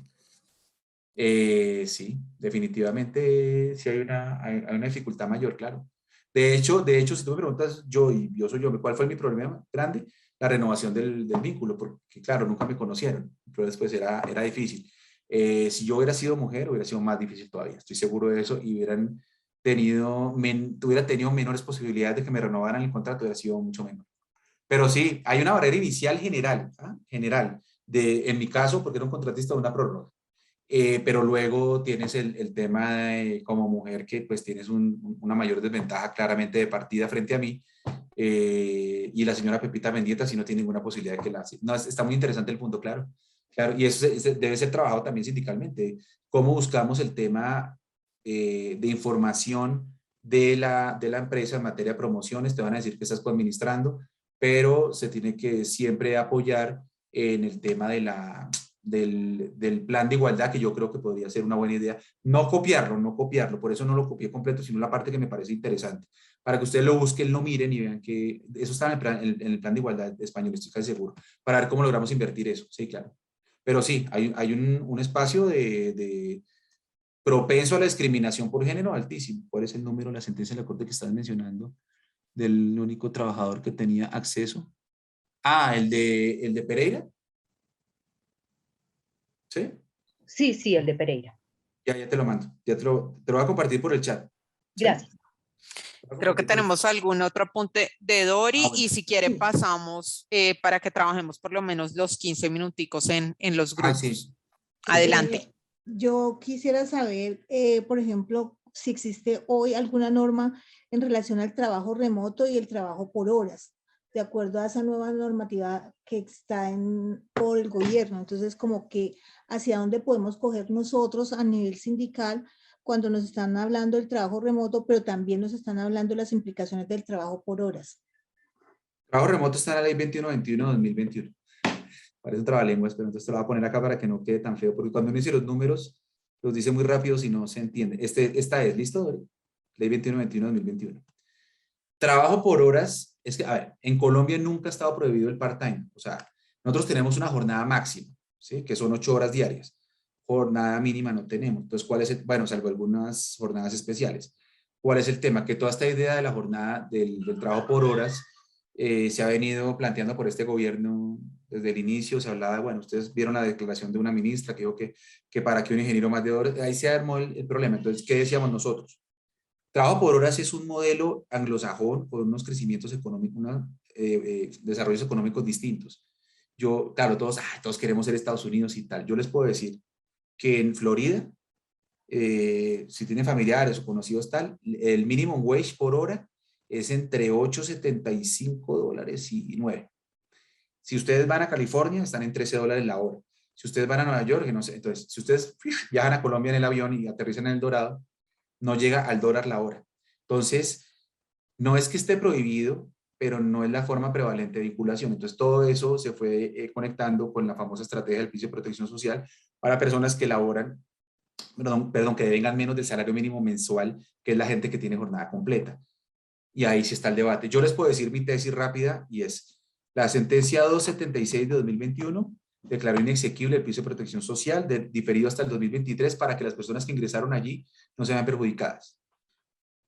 Sí, definitivamente sí hay una dificultad mayor, claro. De hecho, si tú me preguntas, yo soy yo, ¿cuál fue mi problema grande? La renovación del vínculo, porque claro, nunca me conocieron, pero después era difícil. Si yo hubiera sido mujer, hubiera sido más difícil todavía, estoy seguro de eso, y tuviera tenido menores posibilidades de que me renovaran el contrato, hubiera sido mucho menor. Pero sí, hay una barrera inicial general, ¿ah? General, en mi caso, porque era un contratista de una prórroga. Pero luego tienes el tema de, como mujer, que pues tienes una mayor desventaja claramente de partida frente a mí, y la señora Pepita Mendieta si no tiene ninguna posibilidad de que la hace. No, está muy interesante el punto, claro. Claro, y eso debe ser trabajado también sindicalmente. ¿Cómo buscamos el tema de información de la empresa en materia de promociones? Te van a decir que estás coadministrando, pero se tiene que siempre apoyar en el tema del plan de igualdad, que yo creo que podría ser una buena idea. No copiarlo, por eso no lo copié completo, sino la parte que me parece interesante, para que ustedes lo busquen, lo miren y vean que eso está en el plan de igualdad español, estoy casi seguro, para ver cómo logramos invertir eso, sí, claro. Pero sí, hay un espacio de propenso a la discriminación por género altísimo. ¿Cuál es el número de la sentencia de la Corte que estás mencionando del único trabajador que tenía acceso? Ah, el de Pereira. ¿Sí? Sí, sí, el de Pereira. Ya te lo mando. Te lo voy a compartir por el chat. ¿Sí? Gracias. Creo que tenemos algún otro apunte de Dori, Bueno. y si quiere pasamos para que trabajemos por lo menos los 15 minuticos en los Ah, grupos. sí. Adelante. yo quisiera saber, por ejemplo, si existe hoy alguna norma en relación al trabajo remoto y el trabajo por horas, de acuerdo a esa nueva normativa que está por el gobierno. Entonces, como que hacia dónde podemos coger nosotros a nivel sindical cuando nos están hablando del trabajo remoto, pero también nos están hablando de las implicaciones del trabajo por horas. Trabajo remoto está en la ley 2121-2021. Parece un trabalenguas, pero entonces te lo voy a poner acá para que no quede tan feo, porque cuando uno dice los números, los dice muy rápido si no se entiende. Esta es, ¿listo, Dori? Ley 2121-2021. Trabajo por horas, es que, a ver, en Colombia nunca ha estado prohibido el part-time. O sea, nosotros tenemos una jornada máxima, ¿sí? Que son 8 horas diarias. Jornada mínima no tenemos. Entonces, ¿cuál es el, bueno, salvo algunas jornadas especiales? ¿Cuál es el tema? Que toda esta idea de la jornada del trabajo por horas se ha venido planteando por este gobierno desde el inicio. Se hablaba, bueno, ustedes vieron la declaración de una ministra que dijo que para que un ingeniero más de horas, ahí se armó el problema. Entonces, ¿qué decíamos nosotros? Trabajo por horas es un modelo anglosajón con unos crecimientos económicos, unos desarrollos económicos distintos. Yo, claro, todos queremos ser Estados Unidos y tal. Yo les puedo decir que en Florida, si tienen familiares o conocidos tal, el minimum wage por hora es entre $8.75 y 9. Si ustedes van a California, están en $13 la hora. Si ustedes van a Nueva York, no sé, entonces, si ustedes viajan a Colombia en el avión y aterrizan en El Dorado, no llega al dólar la hora. Entonces, no es que esté prohibido, pero no es la forma prevalente de vinculación. Entonces, todo eso se fue conectando con la famosa estrategia del piso de protección social para personas que laboran, perdón, que devengan menos del salario mínimo mensual, que es la gente que tiene jornada completa. Y ahí sí está el debate. Yo les puedo decir mi tesis rápida y es, la sentencia 276 de 2021 declaró inexequible el piso de protección social diferido hasta el 2023 para que las personas que ingresaron allí no se vean perjudicadas.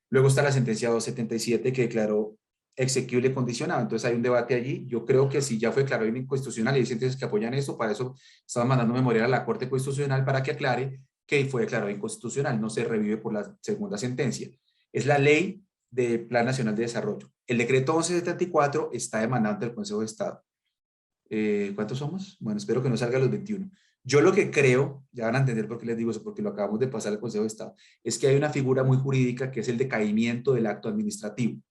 Luego está la sentencia 277 que declaró exequible condicionado. Entonces hay un debate allí. Yo creo que si ya fue declarado inconstitucional y hay sentencias que apoyan esto, para eso estaba mandando memorial a la Corte Constitucional para que aclare que fue declarado inconstitucional. No se revive por la segunda sentencia. Es la ley del Plan Nacional de Desarrollo. El decreto 1174 está demandado ante el Consejo de Estado. ¿Cuántos somos? Bueno, espero que no salga a los 21. Yo lo que creo, ya van a entender por qué les digo eso, porque lo acabamos de pasar al Consejo de Estado, es que hay una figura muy jurídica que es el decaimiento del acto administrativo.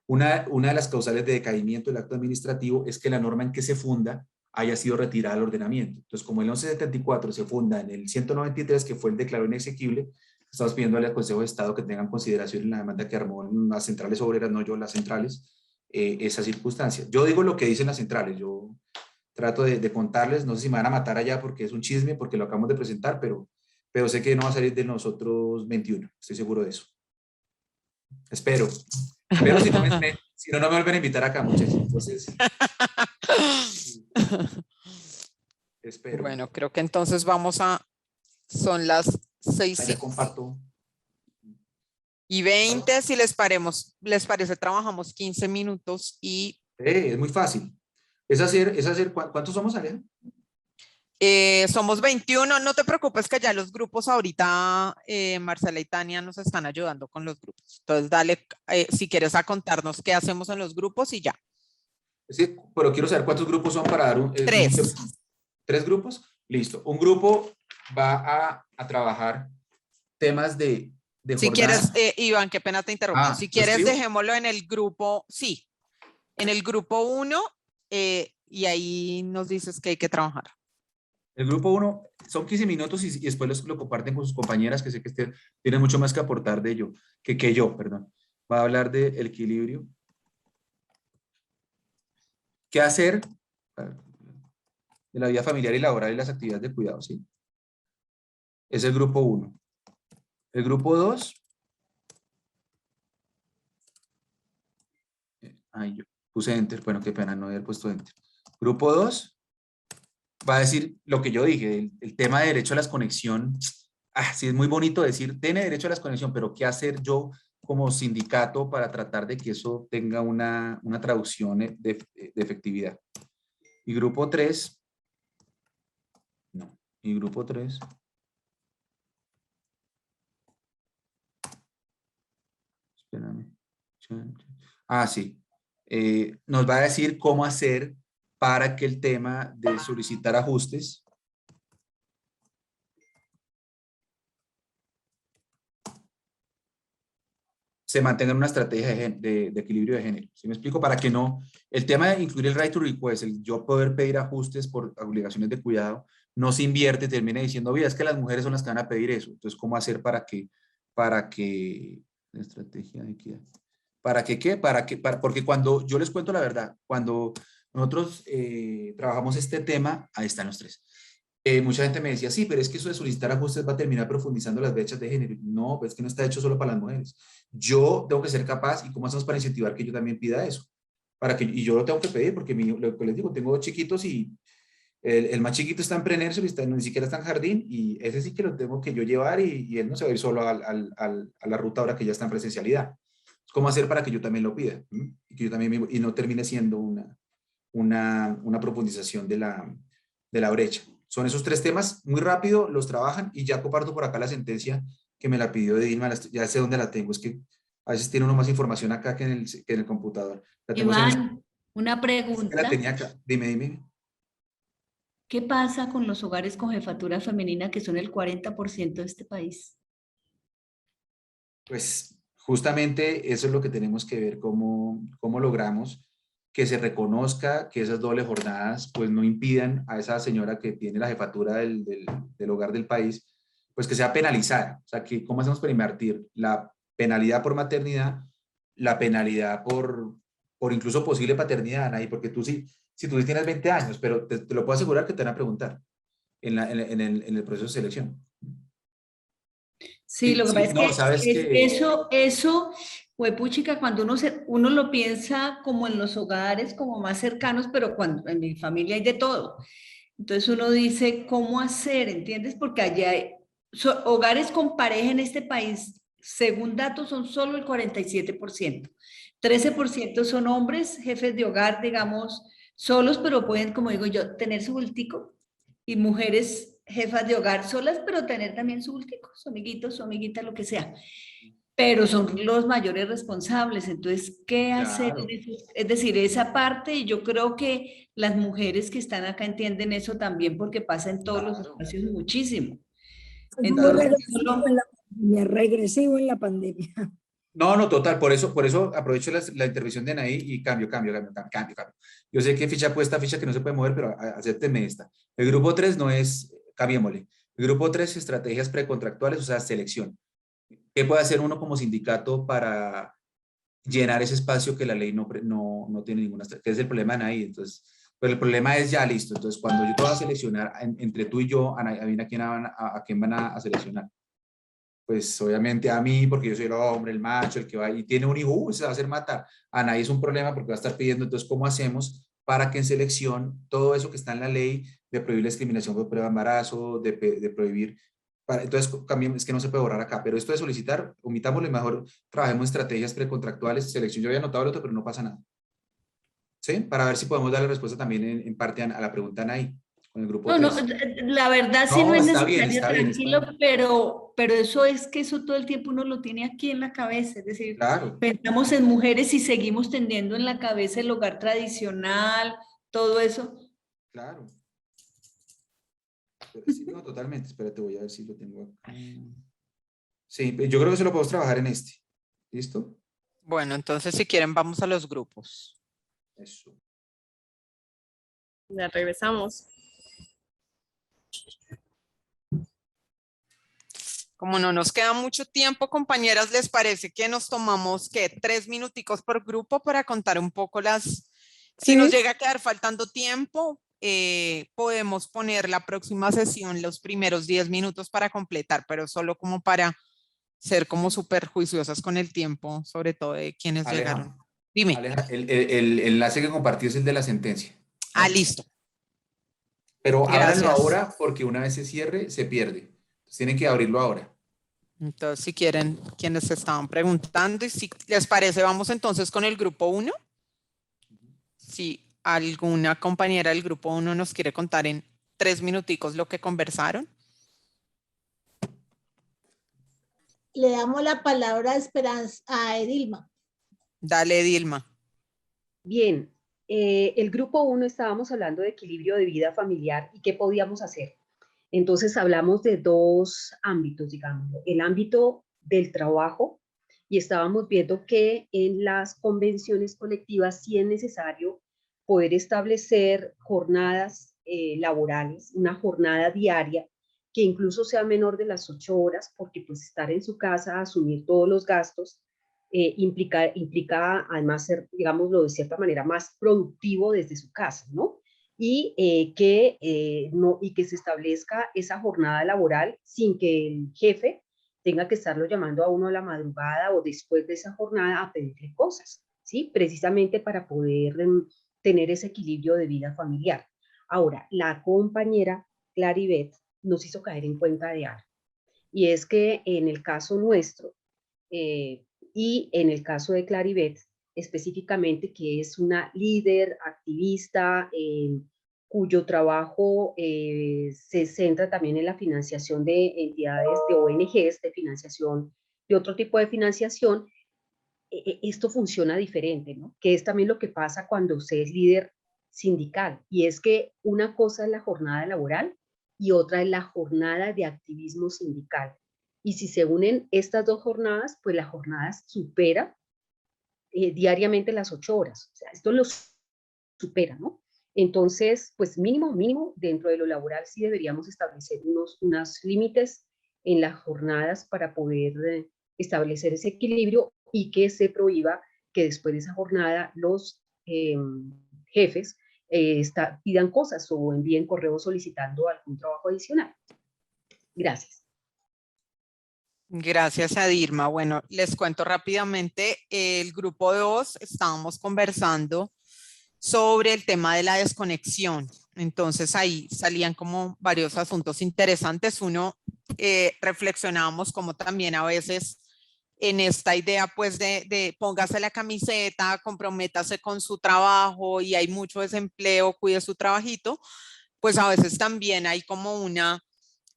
Una de las causales de decaimiento del acto administrativo es que la norma en que se funda haya sido retirada del ordenamiento. Entonces, como el 1174 se funda en el 193, que fue el declarado inexequible, estamos pidiéndole al Consejo de Estado que tengan consideración en la demanda que armó en las centrales obreras, no yo, las centrales, esa circunstancia. Yo digo lo que dicen las centrales, yo trato de contarles, no sé si me van a matar allá porque es un chisme, porque lo acabamos de presentar, pero sé que no va a salir de nosotros 21, estoy seguro de eso. Espero. Pero si no, si no, no me vuelven a invitar acá, muchachos. Entonces, espero. Bueno, creo que entonces son las Ya comparto. 6:20, si les parece, trabajamos 15 minutos y Es muy fácil. ¿Cuántos somos, Aleja? somos 21. No te preocupes que ya los grupos ahorita, Marcela y Tania nos están ayudando con los grupos. Entonces dale, si quieres, a contarnos qué hacemos en los grupos y ya. Sí, pero quiero saber cuántos grupos son para dar 3. 3 grupos. Listo. Un grupo va a trabajar temas de Si jornada. quieres, Iván, qué pena te interrumpo. Si quieres, ¿escribo? dejémoslo en el grupo, sí, en el grupo 1, y ahí nos dices que hay que trabajar. El grupo 1 son 15 minutos y después lo comparten con sus compañeras, que sé que tienen mucho más que aportar de ello, que yo, perdón. Va a hablar del equilibrio. ¿Qué hacer de la vida familiar y laboral y las actividades de cuidado? ¿Sí? Es el grupo 1. El grupo 2. Ay, yo puse enter. Bueno, qué pena no haber puesto enter. Grupo 2 va a decir lo que yo dije, el tema de derecho a la desconexión. Sí, es muy bonito decir, tiene derecho a la desconexión, pero ¿qué hacer yo como sindicato para tratar de que eso tenga una traducción de efectividad? Y grupo 3, no, y grupo 3. Espérame. Sí. Nos va a decir cómo hacer para que el tema de solicitar ajustes se mantenga en una estrategia de equilibrio de género. ¿Sí me explico? Para que no, el tema de incluir el right to request, el yo poder pedir ajustes por obligaciones de cuidado, no se invierte y termina diciendo, oye, es que las mujeres son las que van a pedir eso. Entonces, ¿cómo hacer para que, la estrategia de equidad? ¿Para que qué? Porque cuando yo les cuento la verdad, cuando nosotros trabajamos este tema, ahí están los tres. Mucha gente me decía, sí, pero es que eso de solicitar ajustes va a terminar profundizando las brechas de género. No, pues es que no está hecho solo para las mujeres. Yo tengo que ser capaz, ¿y cómo hacemos para incentivar que yo también pida eso? Y yo lo tengo que pedir, porque lo que les digo, tengo 2 chiquitos y el más chiquito está en pre-nursery, ni siquiera está en jardín, y ese sí que lo tengo que yo llevar y él no se va a ir solo a la ruta ahora que ya está en presencialidad. ¿Cómo hacer para que yo también lo pida? Y que yo también y no termine siendo una profundización de la brecha. Son esos 3 temas, muy rápido, los trabajan y ya comparto por acá la sentencia que me la pidió de Dilma, ya sé dónde la tengo, es que a veces tiene uno más información acá que en el computador. La tengo Iván, una la pregunta. tenía acá, dime. ¿Qué pasa con los hogares con jefatura femenina que son el 40% de este país? Pues justamente eso es lo que tenemos que ver, cómo logramos que se reconozca que esas dobles jornadas pues no impidan a esa señora que tiene la jefatura del hogar del país, pues que sea penalizada. O sea, que ¿cómo hacemos para invertir la penalidad por maternidad, la penalidad por incluso posible paternidad, Anaí? Porque tú sí, si tú tienes 20 años, pero te lo puedo asegurar que te van a preguntar en el proceso de selección. Sí, lo que pasa No, es sabes que que... eso, huepuchica, cuando uno lo piensa como en los hogares, como más cercanos, pero cuando en mi familia hay de todo. Entonces uno dice, ¿cómo hacer? ¿Entiendes? Porque allá hay hogares con pareja en este país, según datos, son solo el 47%. 13% son hombres, jefes de hogar, digamos, solos, pero pueden, como digo yo, tener su bultico. Y mujeres jefas de hogar solas, pero tener también su bultico, su amiguito, su amiguita, lo que sea. Pero son los mayores responsables. Entonces, ¿qué hacer Claro. en eso? Es decir, esa parte, y yo creo que las mujeres que están acá entienden eso también porque pasa en todos los Claro. espacios muchísimo. Es muy Entonces, regresivo en la pandemia, regresivo en la pandemia. No, total, por eso aprovecho la intervención de Anaí y cambio. Yo sé que ficha puesta, ficha que no se puede mover, pero acéptenme esta. El grupo 3 no es, cambiémosle. El grupo 3, estrategias precontractuales, o sea, selección. ¿Qué puede hacer uno como sindicato para llenar ese espacio que la ley no tiene ninguna estrategia? Que es el problema de Anaí. Entonces, pero el problema es ya listo. Entonces, cuando yo te voy a seleccionar, entre tú y yo, Anaí, ¿a quién van a seleccionar? Pues obviamente a mí, porque yo soy el hombre, el macho, el que va y tiene un hijo, se va a hacer matar. A nadie es un problema porque va a estar pidiendo. Entonces, ¿cómo hacemos para que en selección todo eso que está en la ley de prohibir la discriminación por prueba de embarazo, de prohibir, entonces cambiemos, es que no se puede borrar acá, pero esto de solicitar, omitámoslo y mejor trabajemos estrategias precontractuales, selección, yo había anotado el otro, pero no pasa nada. ¿Sí? Para ver si podemos darle respuesta también en parte a la pregunta Anaí, con el grupo no, 3. la verdad sí No, no es está bien, necesario, está bien, está tranquilo, bien. pero eso es que eso todo el tiempo uno lo tiene aquí en la cabeza, es decir, Claro, pensamos en mujeres y seguimos teniendo en la cabeza el hogar tradicional, todo eso. claro. Sí, no, totalmente. Espérate, voy a ver si lo tengo acá. Sí, yo creo que eso lo podemos trabajar en este. ¿Listo? Bueno, entonces si quieren vamos a los grupos. Eso. Ya regresamos. Como no nos queda mucho tiempo, compañeras, ¿les parece que nos tomamos, qué, 3 minuticos por grupo para contar un poco si nos llega a quedar faltando tiempo, podemos poner la próxima sesión los primeros 10 minutos para completar, pero solo como para ser como súper juiciosas con el tiempo, sobre todo de quienes llegaron. Dime. Aleja, el enlace que compartí es el de la sentencia. Ah, listo. Pero ábranlo Gracias. ahora porque una vez se cierre, se pierde. Entonces tienen que abrirlo ahora. Entonces, si quieren, quienes estaban preguntando, y si les parece, vamos entonces con el grupo 1. Si alguna compañera del grupo 1 nos quiere contar en 3 minuticos lo que conversaron. Le damos la palabra a Esperanza, a Edilma. Dale, Dilma. Bien, el grupo 1 estábamos hablando de equilibrio de vida familiar y qué podíamos hacer. Entonces hablamos de 2 ámbitos, digamos, el ámbito del trabajo y estábamos viendo que en las convenciones colectivas sí es necesario poder establecer jornadas laborales, una jornada diaria que incluso sea menor de las 8 horas, porque pues estar en su casa, asumir todos los gastos, implica además ser, digámoslo de cierta manera, más productivo desde su casa, ¿no? Y que se establezca esa jornada laboral sin que el jefe tenga que estarlo llamando a uno a la madrugada o después de esa jornada a pedirle cosas, ¿sí? Precisamente para poder tener ese equilibrio de vida familiar. Ahora, la compañera Claribet nos hizo caer en cuenta de algo, y es que en el caso nuestro, y en el caso de Claribet, específicamente, que es una líder activista, cuyo trabajo se centra también en la financiación de entidades, de ONGs, de financiación, de otro tipo de financiación, esto funciona diferente, ¿no? Que es también lo que pasa cuando usted es líder sindical, y es que una cosa es la jornada laboral y otra es la jornada de activismo sindical. Y si se unen estas dos jornadas, pues la jornada supera diariamente las 8 horas. O sea, esto lo supera, ¿no? Entonces, pues mínimo, dentro de lo laboral sí deberíamos establecer unos límites en las jornadas para poder establecer ese equilibrio, y que se prohíba que después de esa jornada los jefes pidan cosas o envíen correos solicitando algún trabajo adicional. Gracias. Gracias a Dirma. Bueno, les cuento rápidamente, el grupo 2 estábamos conversando sobre el tema de la desconexión. Entonces ahí salían como varios asuntos interesantes. Uno, reflexionábamos como también a veces en esta idea pues de póngase la camiseta, comprométase con su trabajo y hay mucho desempleo, cuide su trabajito, pues a veces también hay como una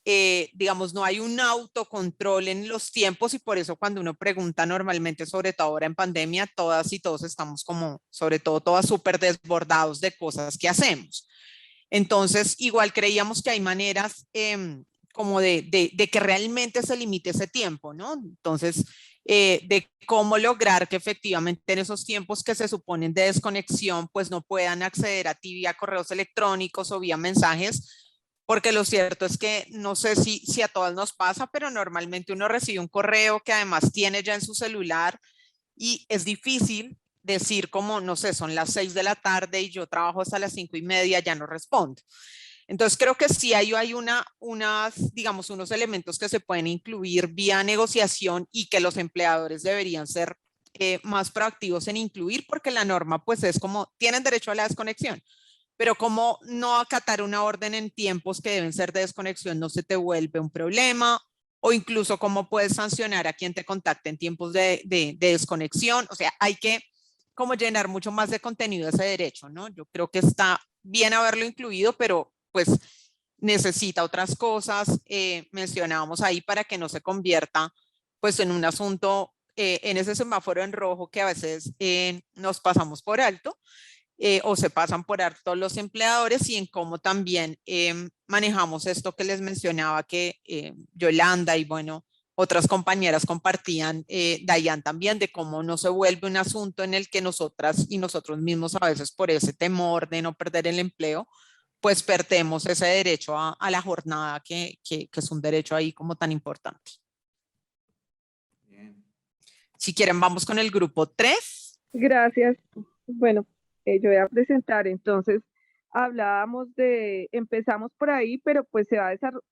digamos, no hay un autocontrol en los tiempos y por eso cuando uno pregunta normalmente, sobre todo ahora en pandemia, todas y todos estamos como, sobre todo todas súper desbordados de cosas que hacemos. Entonces, igual creíamos que hay maneras como de que realmente se limite ese tiempo, ¿no? Entonces, de cómo lograr que efectivamente en esos tiempos que se suponen de desconexión, pues no puedan acceder a ti vía correos electrónicos o vía mensajes, porque lo cierto es que no sé si a todas nos pasa, pero normalmente uno recibe un correo que además tiene ya en su celular y es difícil decir como, no sé, son las 6 de la tarde y yo trabajo hasta las 5:30, ya no respondo. Entonces creo que sí hay digamos, unos elementos que se pueden incluir vía negociación y que los empleadores deberían ser más proactivos en incluir, porque la norma pues es como, tienen derecho a la desconexión, pero como no acatar una orden en tiempos que deben ser de desconexión no se te vuelve un problema, o incluso cómo puedes sancionar a quien te contacte en tiempos de desconexión. O sea, hay que como llenar mucho más de contenido ese derecho, ¿no? Yo creo que está bien haberlo incluido, pero pues necesita otras cosas. Mencionábamos ahí para que no se convierta pues en un asunto, en ese semáforo en rojo que a veces nos pasamos por alto. O se pasan por alto los empleadores, y en cómo también manejamos esto que les mencionaba que Yolanda y bueno, otras compañeras compartían, Dayan también, de cómo no se vuelve un asunto en el que nosotras y nosotros mismos a veces por ese temor de no perder el empleo, pues perdemos ese derecho a la jornada que es un derecho ahí como tan importante. Bien. Si quieren vamos con el grupo 3. Gracias. Bueno, yo voy a presentar entonces. Hablábamos empezamos por ahí, pero pues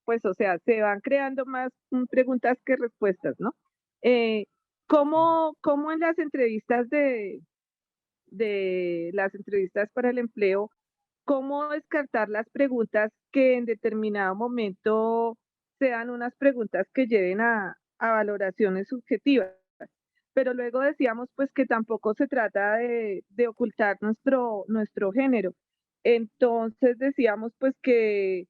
pues o sea, se van creando más preguntas que respuestas, ¿no? ¿Cómo en las entrevistas de las entrevistas para el empleo, cómo descartar las preguntas que en determinado momento sean unas preguntas que lleven a valoraciones subjetivas? Pero luego decíamos pues que tampoco se trata de ocultar nuestro género. Entonces decíamos pues que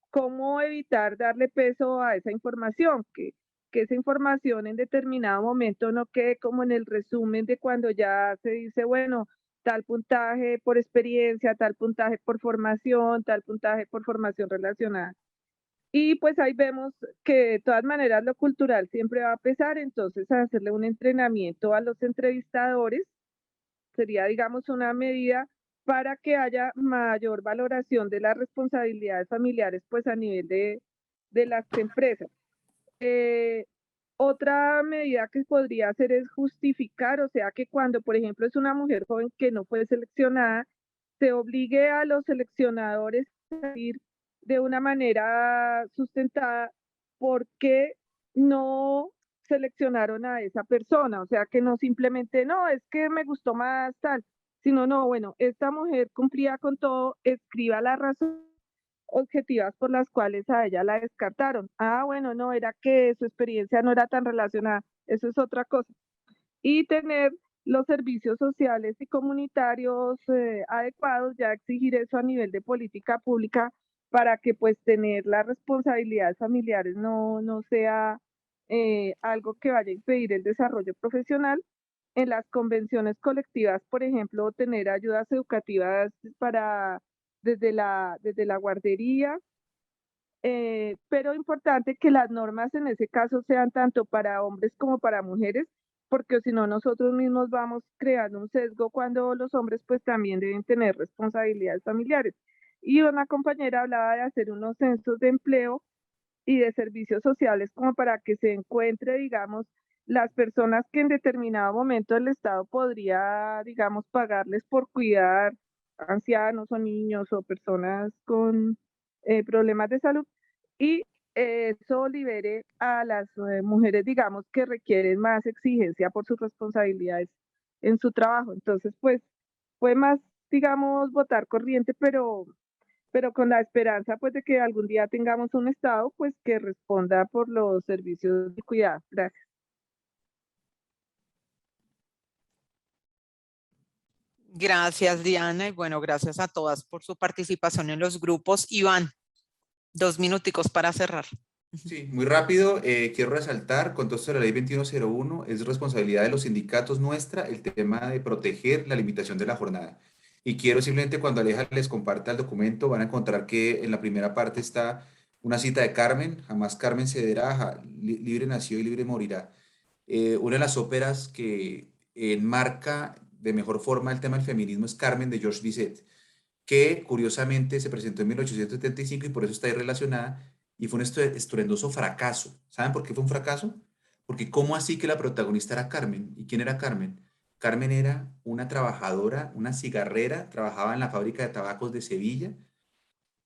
cómo evitar darle peso a esa información, que esa información en determinado momento no quede como en el resumen de cuando ya se dice, bueno, tal puntaje por experiencia, tal puntaje por formación, tal puntaje por formación relacionada. Y pues ahí vemos que de todas maneras lo cultural siempre va a pesar, entonces hacerle un entrenamiento a los entrevistadores sería, digamos, una medida para que haya mayor valoración de las responsabilidades familiares, pues a nivel de las empresas. Otra medida que podría hacer es justificar, o sea, que cuando, por ejemplo, es una mujer joven que no fue seleccionada, se obligue a los seleccionadores a ir de una manera sustentada por qué no seleccionaron a esa persona, o sea, que no simplemente, no, es que me gustó más tal, sino, no, bueno, esta mujer cumplía con todo, escriba la razón objetivas por las cuales a ella la descartaron. Ah, bueno, no, era que su experiencia no era tan relacionada, eso es otra cosa. Y tener los servicios sociales y comunitarios adecuados, ya exigir eso a nivel de política pública para que pues tener las responsabilidades familiares no sea algo que vaya a impedir el desarrollo profesional. En las convenciones colectivas, por ejemplo, tener ayudas educativas para desde la guardería, pero importante que las normas en ese caso sean tanto para hombres como para mujeres, porque si no nosotros mismos vamos creando un sesgo cuando los hombres pues también deben tener responsabilidades familiares. Y una compañera hablaba de hacer unos censos de empleo y de servicios sociales como para que se encuentre, digamos, las personas que en determinado momento el Estado podría, digamos, pagarles por cuidar ancianos o niños o personas con problemas de salud y eso libere a las mujeres, digamos, que requieren más exigencia por sus responsabilidades en su trabajo. Entonces, pues, fue más, digamos, votar corriente, pero con la esperanza, pues, de que algún día tengamos un Estado, pues, que responda por los servicios de cuidado. Gracias. Gracias, Diana, y bueno, gracias a todas por su participación en los grupos. Iván, 2 minuticos para cerrar. Sí, muy rápido. Quiero resaltar, con todo esto de la ley 2101, es responsabilidad de los sindicatos nuestra el tema de proteger la limitación de la jornada. Y quiero simplemente, cuando Aleja les comparta el documento, van a encontrar que en la primera parte está una cita de Carmen: jamás Carmen cederá, libre nació y libre morirá. Una de las óperas que enmarca de mejor forma el tema del feminismo es Carmen, de Georges Bizet, que curiosamente se presentó en 1875 y por eso está ahí relacionada, y fue un estruendoso fracaso. ¿Saben por qué fue un fracaso? Porque ¿cómo así que la protagonista era Carmen? ¿Y quién era Carmen? Carmen era una trabajadora, una cigarrera, trabajaba en la fábrica de tabacos de Sevilla,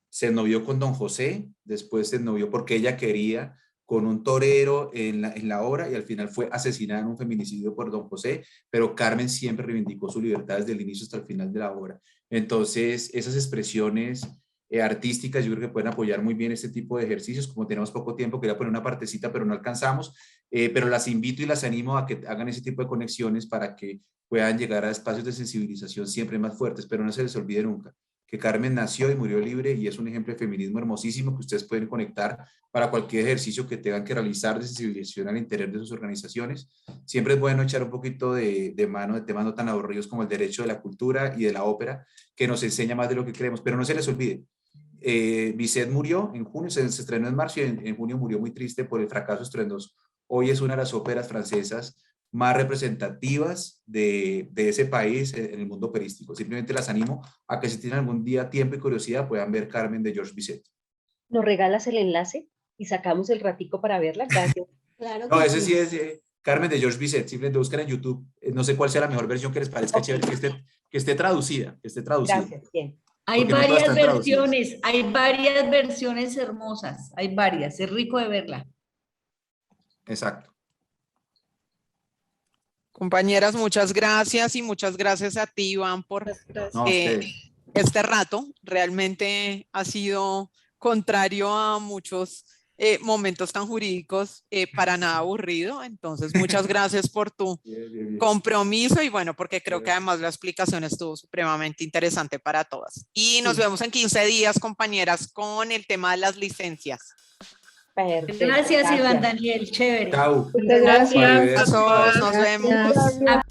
se ennovió con don José, después se ennovió porque ella quería con un torero en la obra y al final fue asesinada en un feminicidio por don José, pero Carmen siempre reivindicó su libertad desde el inicio hasta el final de la obra. Entonces, esas expresiones artísticas yo creo que pueden apoyar muy bien este tipo de ejercicios. Como tenemos poco tiempo, quería poner una partecita, pero no alcanzamos, pero las invito y las animo a que hagan ese tipo de conexiones para que puedan llegar a espacios de sensibilización siempre más fuertes, pero no se les olvide nunca que Carmen nació y murió libre y es un ejemplo de feminismo hermosísimo que ustedes pueden conectar para cualquier ejercicio que tengan que realizar de sensibilización al interior de sus organizaciones. Siempre es bueno echar un poquito de mano de temas no tan aburridos como el derecho de la cultura y de la ópera, que nos enseña más de lo que creemos, pero no se les olvide. Bizet murió en junio, se estrenó en marzo y en junio murió muy triste por el fracaso estruendoso. Hoy es una de las óperas francesas más representativas de ese país en el mundo operístico. Simplemente las animo a que si tienen algún día tiempo y curiosidad puedan ver Carmen de Georges Bizet. ¿Nos regalas el enlace y sacamos el ratico para verla? Gracias. Claro No, que ese sí sí. es Carmen de Georges Bizet. Simplemente buscan en YouTube. No sé cuál sea la mejor versión que les parezca Okay. chévere, que esté traducida. Gracias, bien. Hay Porque no todas varias están traducidas. versiones, hay varias versiones hermosas, hay varias, es rico de verla. Exacto. Compañeras, muchas gracias y muchas gracias a ti, Iván, por No, usted. este rato. Realmente ha sido contrario a muchos momentos tan jurídicos, para nada aburrido. Entonces, muchas gracias por tu compromiso y bueno, porque creo que además la explicación estuvo supremamente interesante para todas. Y nos vemos en 15 días, compañeras, con el tema de las licencias. Perfecto. Gracias, Iván Daniel, chévere. Chao. Muchas gracias. Gracias a todos, nos vemos. Gracias.